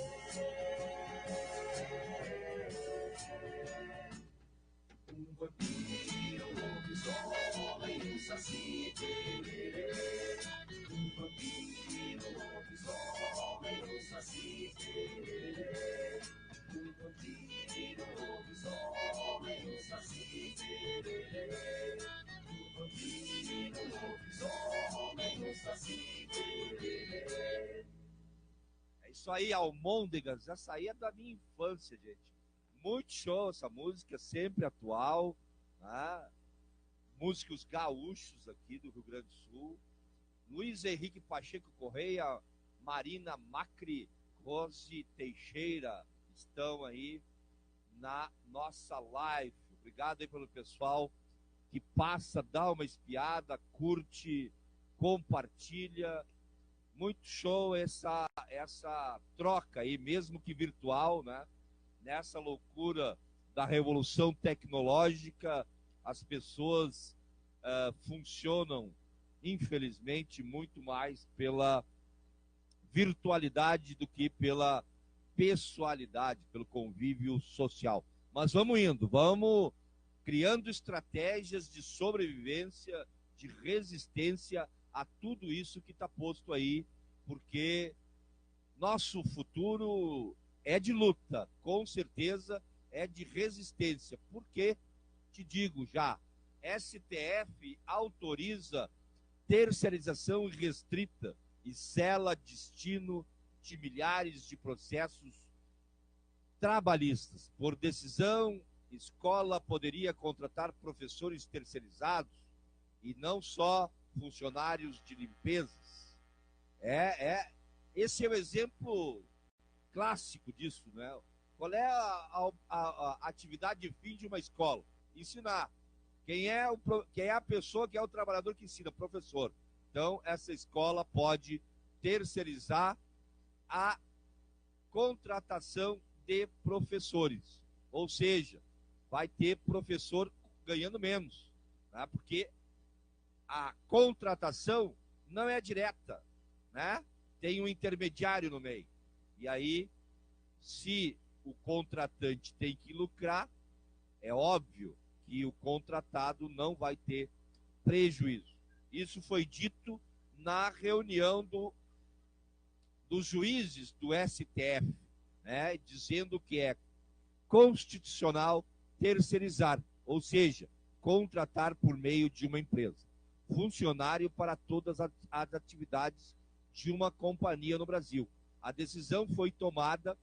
um vampiro, um lobisomem, um saci pererê. Um vampiro, um lobisomem, um saci pererê. Um vampiro, um lobisomem, um saci pererê. Um vampiro, um lobisomem, um saci pererê. É isso aí, Almôndegas. Essa aí é da minha infância, gente. Muito show essa música, sempre atual. Né? Músicos gaúchos aqui do Rio Grande do Sul. Luiz Henrique Pacheco Correia, Marina Macri, Rose Teixeira estão aí na nossa live. Obrigado aí pelo pessoal que passa, dá uma espiada, curte, compartilha. Muito show essa troca aí, mesmo que virtual, né? Nessa loucura da revolução tecnológica, as pessoas funcionam, infelizmente, muito mais pela virtualidade do que pela pessoalidade, pelo convívio social. Mas vamos indo, vamos criando estratégias de sobrevivência, de resistência a tudo isso que está posto aí, porque nosso futuro é de luta, com certeza é de resistência, porque, te digo já, STF autoriza terceirização irrestrita e sela destino de milhares de processos trabalhistas. Por decisão, escola poderia contratar professores terceirizados e não só funcionários de limpezas. Esse é o exemplo clássico disso, né? Qual é a atividade de fim de uma escola? Ensinar. Quem é a pessoa que é o trabalhador que ensina? Professor. Então, essa escola pode terceirizar a contratação de professores. Ou seja, vai ter professor ganhando menos, né? Porque a contratação não é direta, né? Tem um intermediário no meio. E aí, se o contratante tem que lucrar, é óbvio que o contratado não vai ter prejuízo. Isso foi dito na reunião dos juízes do STF, né? Dizendo que é constitucional terceirizar, ou seja, contratar por meio de uma empresa, funcionário para todas as atividades de uma companhia no Brasil. A decisão foi tomada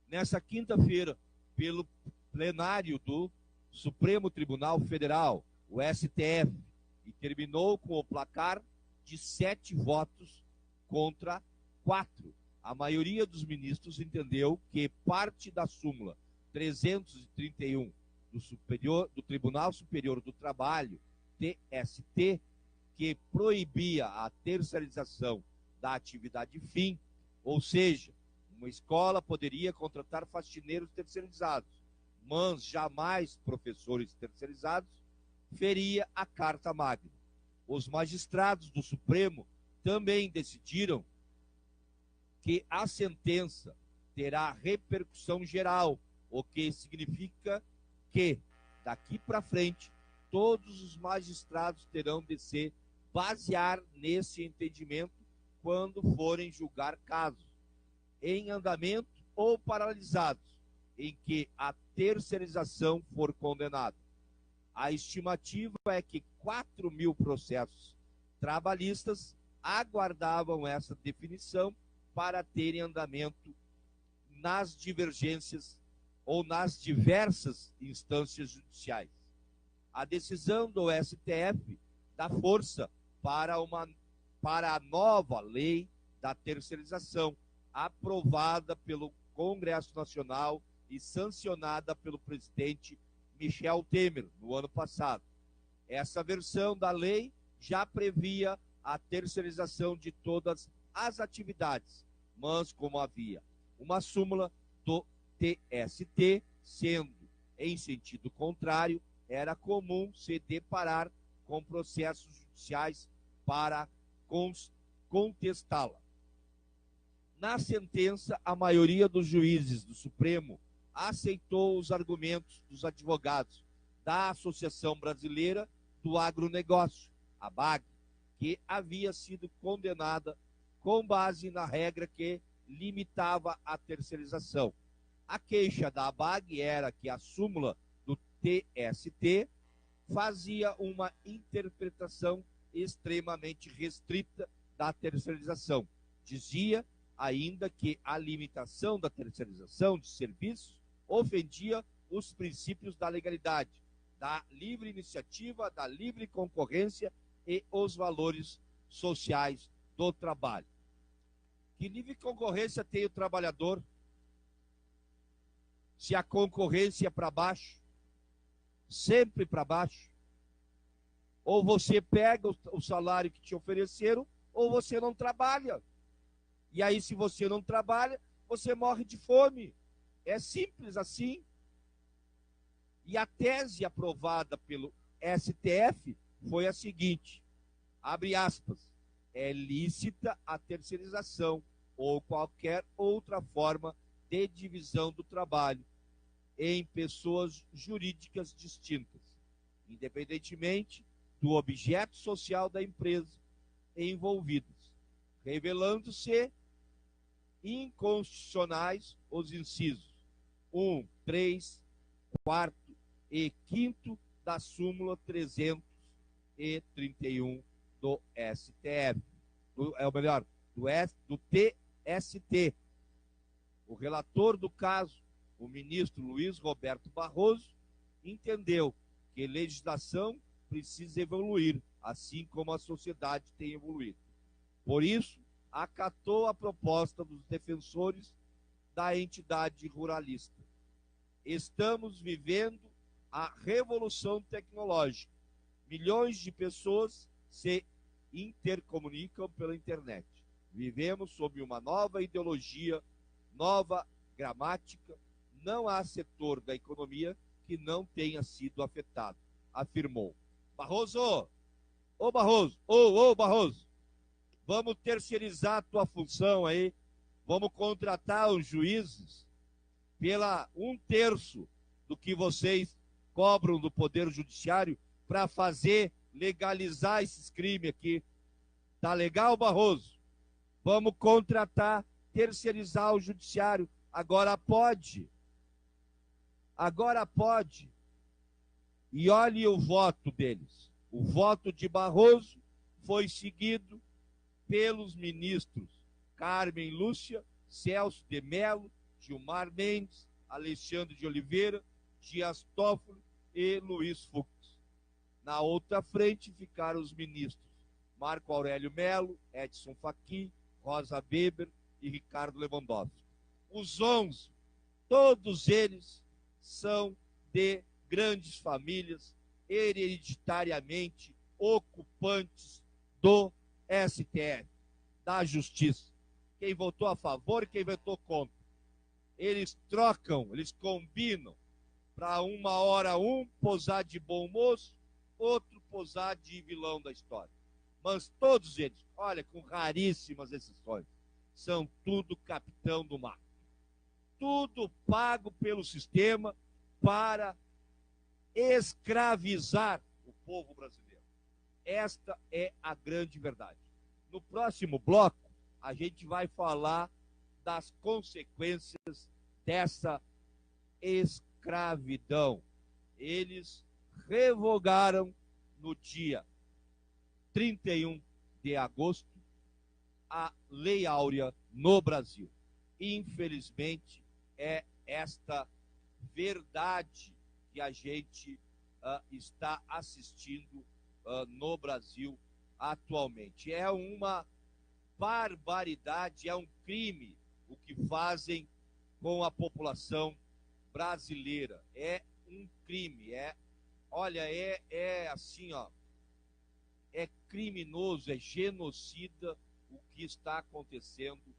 nessa quinta-feira pelo plenário do Supremo Tribunal Federal, o STF, e terminou com o placar de 7 votos contra 4. A maioria dos ministros entendeu que parte da súmula 331 do Tribunal Superior do Trabalho, TST, que proibia a terceirização da atividade fim, ou seja, uma escola poderia contratar faxineiros terceirizados, mas jamais professores terceirizados, feria a Carta Magna. Os magistrados do Supremo também decidiram que a sentença terá repercussão geral, o que significa que, daqui para frente, todos os magistrados terão de se basear nesse entendimento quando forem julgar casos em andamento ou paralisados, em que a terceirização for condenada. A estimativa é que 4.000 processos trabalhistas aguardavam essa definição para terem andamento nas divergências ou nas diversas instâncias judiciais. A decisão do STF dá força para a nova lei da terceirização, aprovada pelo Congresso Nacional e sancionada pelo presidente Michel Temer no ano passado. Essa versão da lei já previa a terceirização de todas as atividades, mas como havia uma súmula do TST, sendo em sentido contrário, era comum se deparar com processos judiciais para contestá-la. Na sentença, a maioria dos juízes do Supremo aceitou os argumentos dos advogados da Associação Brasileira do Agronegócio, a ABAG, que havia sido condenada com base na regra que limitava a terceirização. A queixa da ABAG era que a súmula do TST fazia uma interpretação extremamente restrita da terceirização. Dizia ainda que a limitação da terceirização de serviços ofendia os princípios da legalidade, da livre iniciativa, da livre concorrência e os valores sociais do trabalho. Que livre concorrência tem o trabalhador se a concorrência é para baixo? sempre para baixo. Ou você pega o salário que te ofereceram, ou você não trabalha. E aí, se você não trabalha, você morre de fome. É simples assim. E a tese aprovada pelo STF foi a seguinte, abre aspas, é lícita a terceirização ou qualquer outra forma de divisão do trabalho em pessoas jurídicas distintas, independentemente do objeto social da empresa envolvidas, revelando-se inconstitucionais os incisos 1, 3, 4 e 5º da súmula 331 do STF, do TST. O relator do caso, o ministro Luiz Roberto Barroso, entendeu que legislação precisa evoluir, assim como a sociedade tem evoluído. Por isso, acatou a proposta dos defensores da entidade ruralista. Estamos vivendo a revolução tecnológica. Milhões de pessoas se intercomunicam pela internet. Vivemos sob uma nova ideologia, nova gramática. Não há setor da economia que não tenha sido afetado, afirmou. Barroso, Barroso, vamos terceirizar a tua função aí, vamos contratar os juízes pela 1/3 do que vocês cobram do Poder Judiciário para fazer, legalizar esses crimes aqui. Tá legal, Barroso? Vamos contratar, terceirizar o Judiciário. Agora pode. Agora pode. E olhe o voto deles. O voto de Barroso foi seguido pelos ministros Carmen Lúcia, Celso de Mello, Gilmar Mendes, Alexandre de Oliveira, Dias Toffoli e Luiz Fux. Na outra frente ficaram os ministros Marco Aurélio Mello, Edson Fachin, Rosa Weber e Ricardo Lewandowski. Os 11, todos eles são de grandes famílias, hereditariamente ocupantes do STF, da Justiça. Quem votou a favor e quem votou contra. Eles trocam, eles combinam para uma hora um posar de bom moço, outro posar de vilão da história. Mas todos eles, olha, com raríssimas exceções, são tudo capitão do mar. Tudo pago pelo sistema para escravizar o povo brasileiro. Esta é a grande verdade. No próximo bloco, a gente vai falar das consequências dessa escravidão. Eles revogaram no dia 31 de agosto a Lei Áurea no Brasil. Infelizmente, é esta verdade que a gente está assistindo no Brasil atualmente. É uma barbaridade, é um crime o que fazem com a população brasileira. É um crime, olha, assim, ó, é criminoso, é genocida o que está acontecendo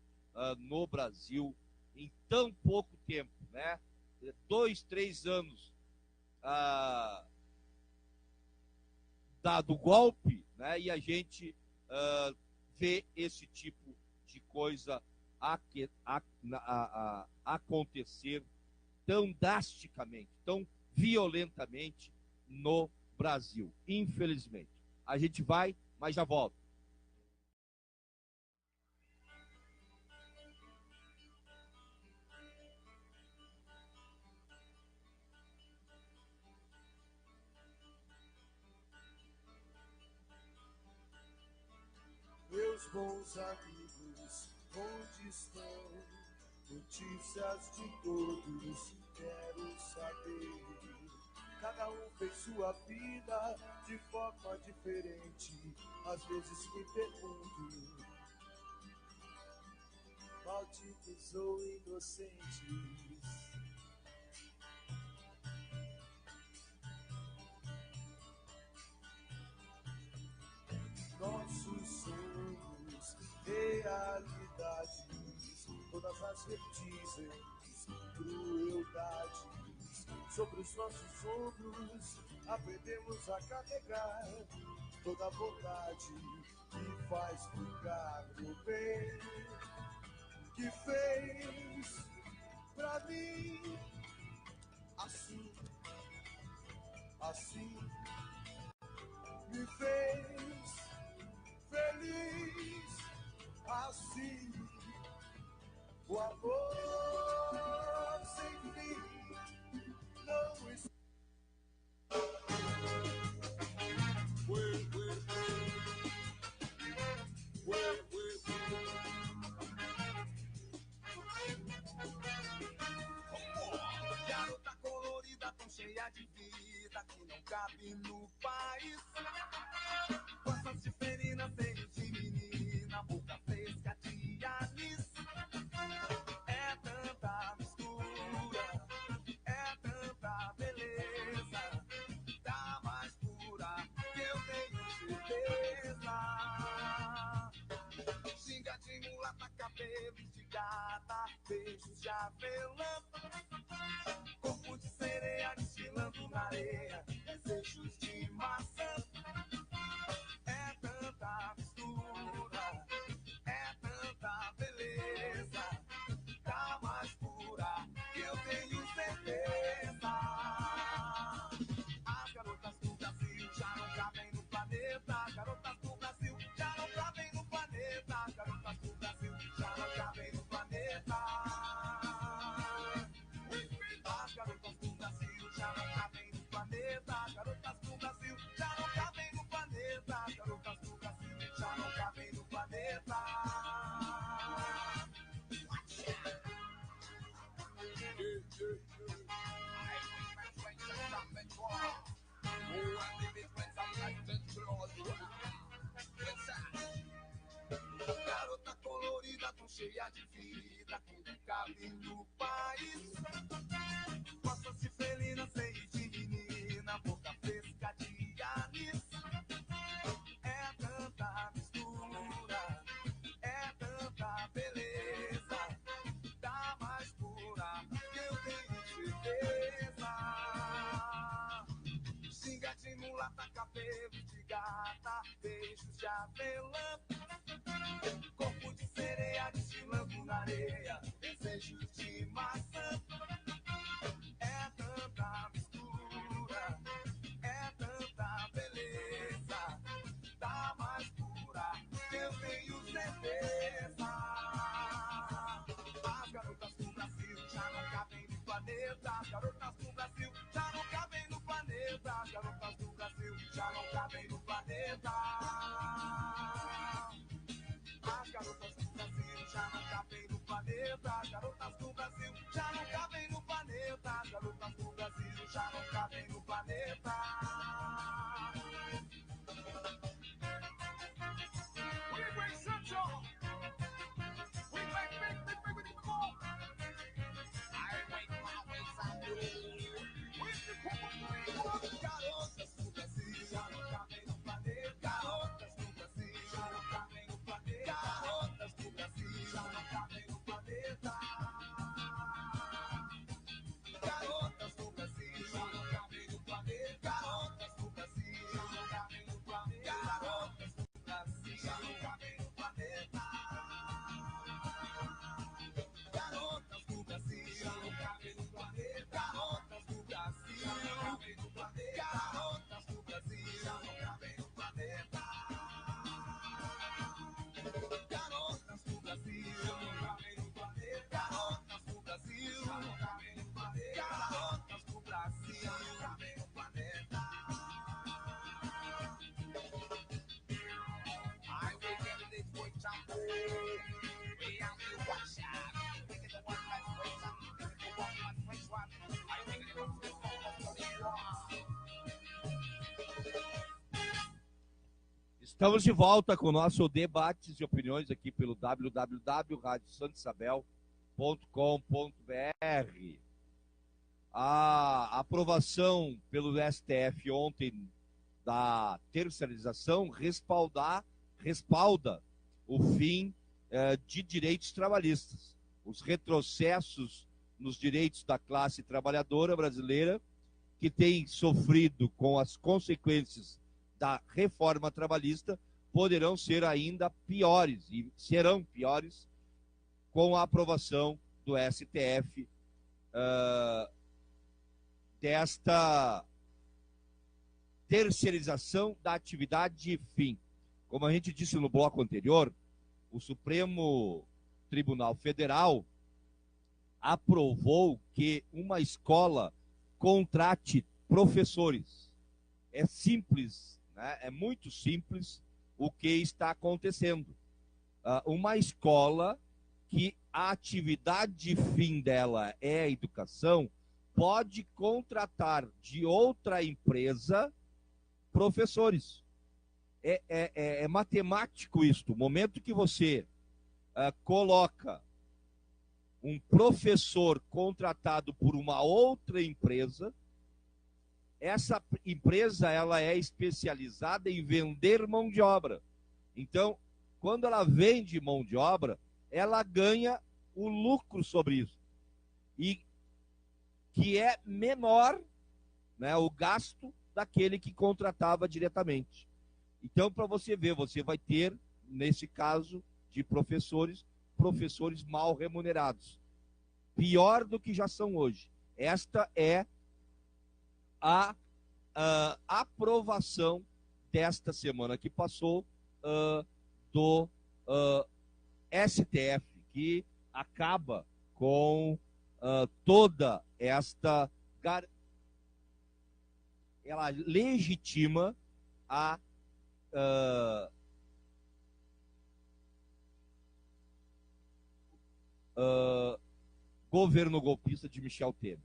no Brasil em tão pouco tempo, né? 2, 3 anos do golpe, né? E a gente vê esse tipo de coisa acontecer tão drasticamente, tão violentamente no Brasil, infelizmente. A gente vai, mas já volta. Meus bons amigos, onde estão? Notícias de todos, quero saber. Cada um fez sua vida de forma diferente. Às vezes me pergunto, malditos ou inocentes. todas as vertigens, crueldades sobre os nossos ombros, aprendemos a carregar toda a vontade que faz ficar no bem, que fez pra mim assim, assim, me fez feliz assim. O amor sem fim não existe. Garota colorida, tão cheia de vida que não cabe no país. Costas de ferina, seios de menina, boca fresca de anis. É tanta mistura, é tanta beleza, da mais pura que eu tenho certeza. Xinga de mulata, cabelos de gata, beijos de avelã, corpo de sereia desfilando na areia, desejos de maçã. É tanta mistura, é tanta beleza, da mais pura que eu tenho certeza. As garotas do Brasil já não cabem no planeta. Garotas do Brasil já não cabem no planeta. Garotas do Brasil já não cabem no planeta. As garotas do Brasil já não cabem no planeta. Garotas do Brasil já não cabem no planeta. Garotas do Brasil já não cabem no planeta. Garota colorida, tão cheia de vida que não cabe no país. Costas de felina, seio de menina, boca fresca de anis. É tanta mistura, é tanta beleza, da mais pura que eu tenho certeza. Xinga de mulata, cabelo de gata, beijos de avelã, corpo de sereia desfilando na areia, desejos de maçã. É tanta mistura, é tanta beleza, da mais pura que eu tenho certeza. As garotas do Brasil já não cabem no planeta. As garotas do Brasil já não cabem no planeta. As garotas do Brasil já não cabem no planeta. As garotas do Brasil já não cabem no planeta. As garotas do Brasil já não cabem no planeta. As garotas do Brasil já não cabem no planeta. We bring Central. We make big more. I wake my ways up. With the garotas do Brasil já não cabem no planeta. Garotas do Brasil já não cabem no planeta. Garotas do Brasil já não cabem no planeta. Garotas do Brasil já não cabem no planeta. Garotas do Brasil já não cabem no planeta. Garotas do Brasil já não cabem no planeta. Garotas do Brasil já não cabem no planeta. Garotas do Brasil já não cabem no planeta. Garotas do Brasil já não cabem no planeta. Garotas do Brasil já não cabem no planeta. Garotas do Brasil já não cabem no planeta. Garotas do Brasil já não cabem no planeta. I will get this boy jump. We have to watch out. Think it's the one last person. Think it's the one last fresh one. I think it's the one last Estamos de volta com o nosso debates e opiniões aqui pelo www.radiosantosabel.com.br. A aprovação pelo STF ontem da terceirização respalda o fim de direitos trabalhistas. os retrocessos nos direitos da classe trabalhadora brasileira, que tem sofrido com as consequências da reforma trabalhista, poderão ser ainda piores, e serão piores com a aprovação do STF desta terceirização da atividade fim. Como a gente disse no bloco anterior, o Supremo Tribunal Federal aprovou que uma escola contrate professores. É simples, né? É muito simples o que está acontecendo. Uma escola que a atividade fim dela é a educação, pode contratar de outra empresa professores. É matemático isto. O momento que você coloca um professor contratado por uma outra empresa, essa empresa ela é especializada em vender mão de obra. Então, quando ela vende mão de obra, ela ganha o lucro sobre isso. E que é menor, né, o gasto daquele que contratava diretamente. Então, para você ver, você vai ter, nesse caso de professores mal remunerados. Pior do que já são hoje. Esta é a aprovação desta semana que passou do STF, que acaba com toda esta... Ela legitima a governo golpista de Michel Temer.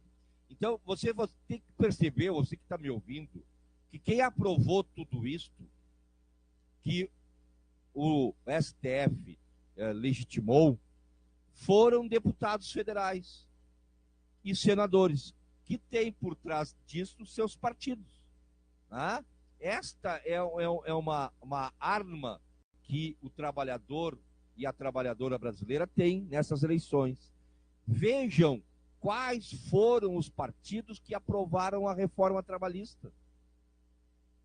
Então, você tem que perceber, você que está me ouvindo, que quem aprovou tudo isto, que o STF legitimou, foram deputados federais e senadores, que têm por trás disso seus partidos. Né? Esta é uma arma que o trabalhador e a trabalhadora brasileira têm nessas eleições. Vejam quais foram os partidos que aprovaram a reforma trabalhista.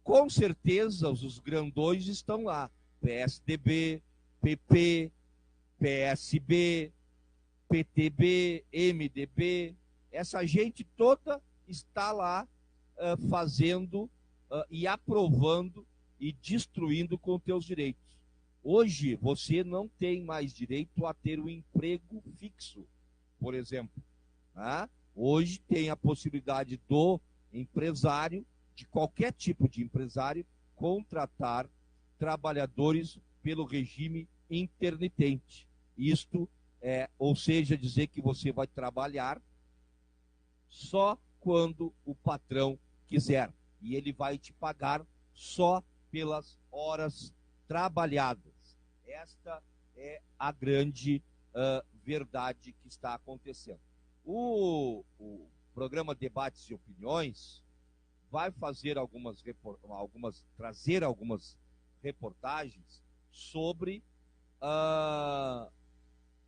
Com certeza os grandões estão lá. PSDB, PP, PSB, PTB, MDB. Essa gente toda está lá fazendo e aprovando e destruindo com teus direitos. Hoje você não tem mais direito a ter um emprego fixo, por exemplo. Né? Hoje tem a possibilidade do empresário, de qualquer tipo de empresário, contratar trabalhadores pelo regime intermitente. Isto ou seja, dizer que você vai trabalhar só quando o patrão quiser. E ele vai te pagar só pelas horas trabalhadas. Esta é a grande verdade que está acontecendo. O programa Debates e Opiniões vai fazer trazer algumas reportagens sobre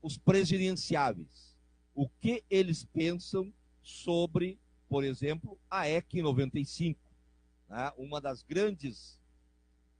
os presidenciáveis. O que eles pensam sobre, por exemplo, a EC 95. Né? Uma das grandes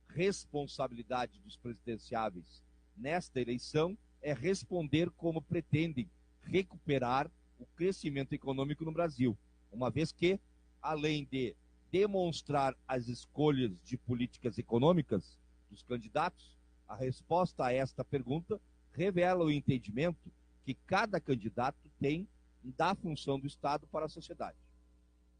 responsabilidades dos presidenciáveis nesta eleição é responder como pretendem recuperar o crescimento econômico no Brasil, uma vez que, além de demonstrar as escolhas de políticas econômicas dos candidatos, a resposta a esta pergunta revela o entendimento que cada candidato tem da função do Estado para a sociedade.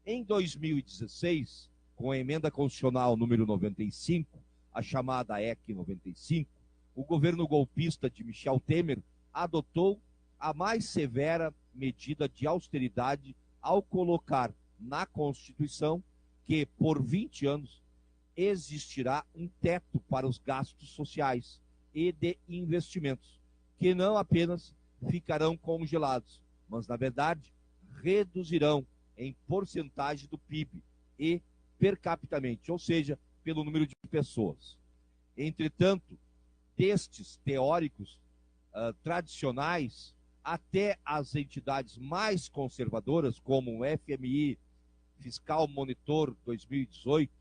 Em 2016, com a emenda constitucional número 95, a chamada EC 95, o governo golpista de Michel Temer adotou a mais severa medida de austeridade ao colocar na Constituição que, por 20 anos, existirá um teto para os gastos sociais e de investimentos, que não apenas ficarão congelados, mas, na verdade, reduzirão em porcentagem do PIB e per capitamente, ou seja, pelo número de pessoas. Entretanto, destes teóricos tradicionais até as entidades mais conservadoras, como o FMI, Fiscal Monitor 2018,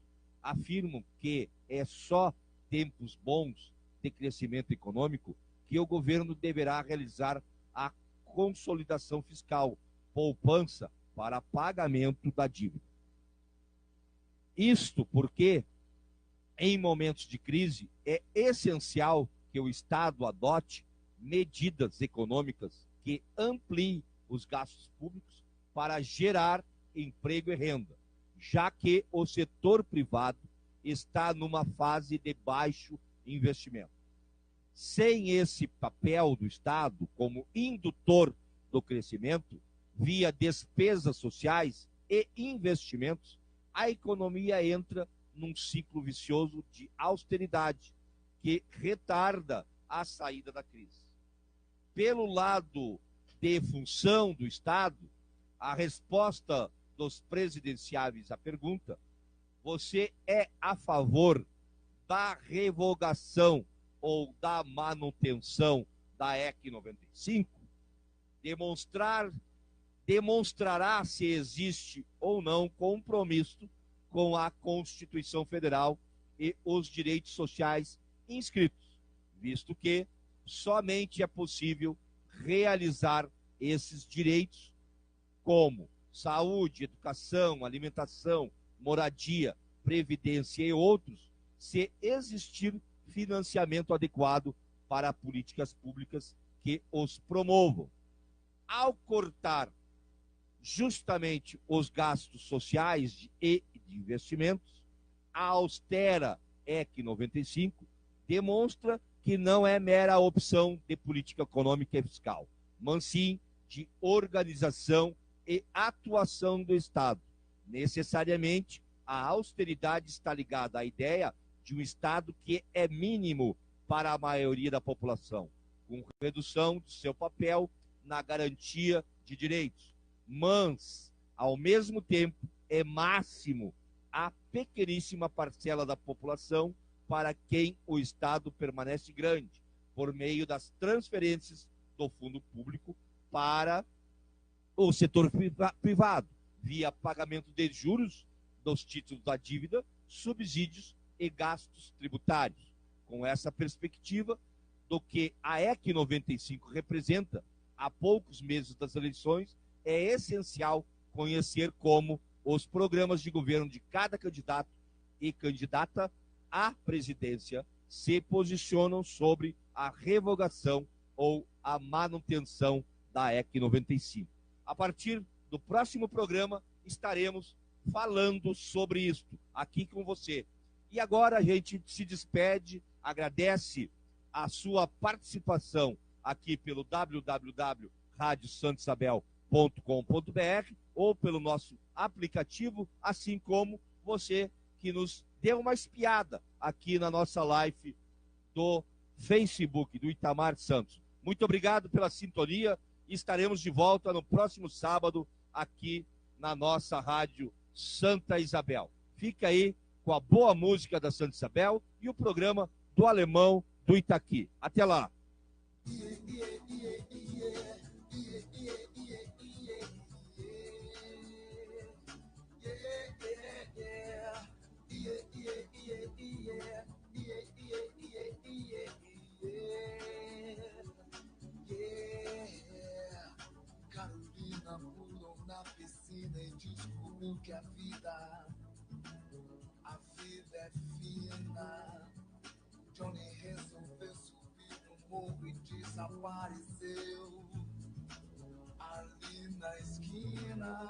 afirmam que é só tempos bons de crescimento econômico que o governo deverá realizar a consolidação fiscal, poupança para pagamento da dívida. Isto porque, em momentos de crise, é essencial que o Estado adote medidas econômicas que ampliem os gastos públicos para gerar emprego e renda, já que o setor privado está numa fase de baixo investimento. Sem esse papel do Estado como indutor do crescimento, via despesas sociais e investimentos, a economia entra num ciclo vicioso de austeridade que retarda a saída da crise. Pelo lado de função do Estado, a resposta dos presidenciáveis à pergunta: você é a favor da revogação ou da manutenção da EC 95? Demonstrará se existe ou não compromisso com a Constituição Federal e os direitos sociais inscritos, visto que somente é possível realizar esses direitos como saúde, educação, alimentação, moradia, previdência e outros, se existir financiamento adequado para políticas públicas que os promovam. Ao cortar justamente os gastos sociais e de investimentos, a austera EC 95 demonstra que não é mera opção de política econômica e fiscal, mas sim de organização e atuação do Estado. Necessariamente, a austeridade está ligada à ideia de um Estado que é mínimo para a maioria da população, com redução de seu papel na garantia de direitos, mas, ao mesmo tempo, é máximo a pequeníssima parcela da população para quem o Estado permanece grande, por meio das transferências do fundo público para o setor privado, via pagamento de juros dos títulos da dívida, subsídios e gastos tributários. Com essa perspectiva do que a EC 95 representa, há poucos meses das eleições, é essencial conhecer como os programas de governo de cada candidato e candidata à presidência se posicionam sobre a revogação ou a manutenção da EC 95. A partir do próximo programa, estaremos falando sobre isto aqui com você. E agora a gente se despede, agradece a sua participação aqui pelo www.radiosantosabel.com.br ou pelo nosso aplicativo, assim como você que nos deu uma espiada aqui na nossa live do Facebook, do Itamar Santos. Muito obrigado pela sintonia. Estaremos de volta no próximo sábado aqui na nossa rádio Santa Isabel. Fica aí com a boa música da Santa Isabel e o programa do Alemão do Itaqui. Até lá. Carolina pulou na piscina e descobriu que a vida é fina. Johnny resolveu subir no morro e desapareceu ali na esquina.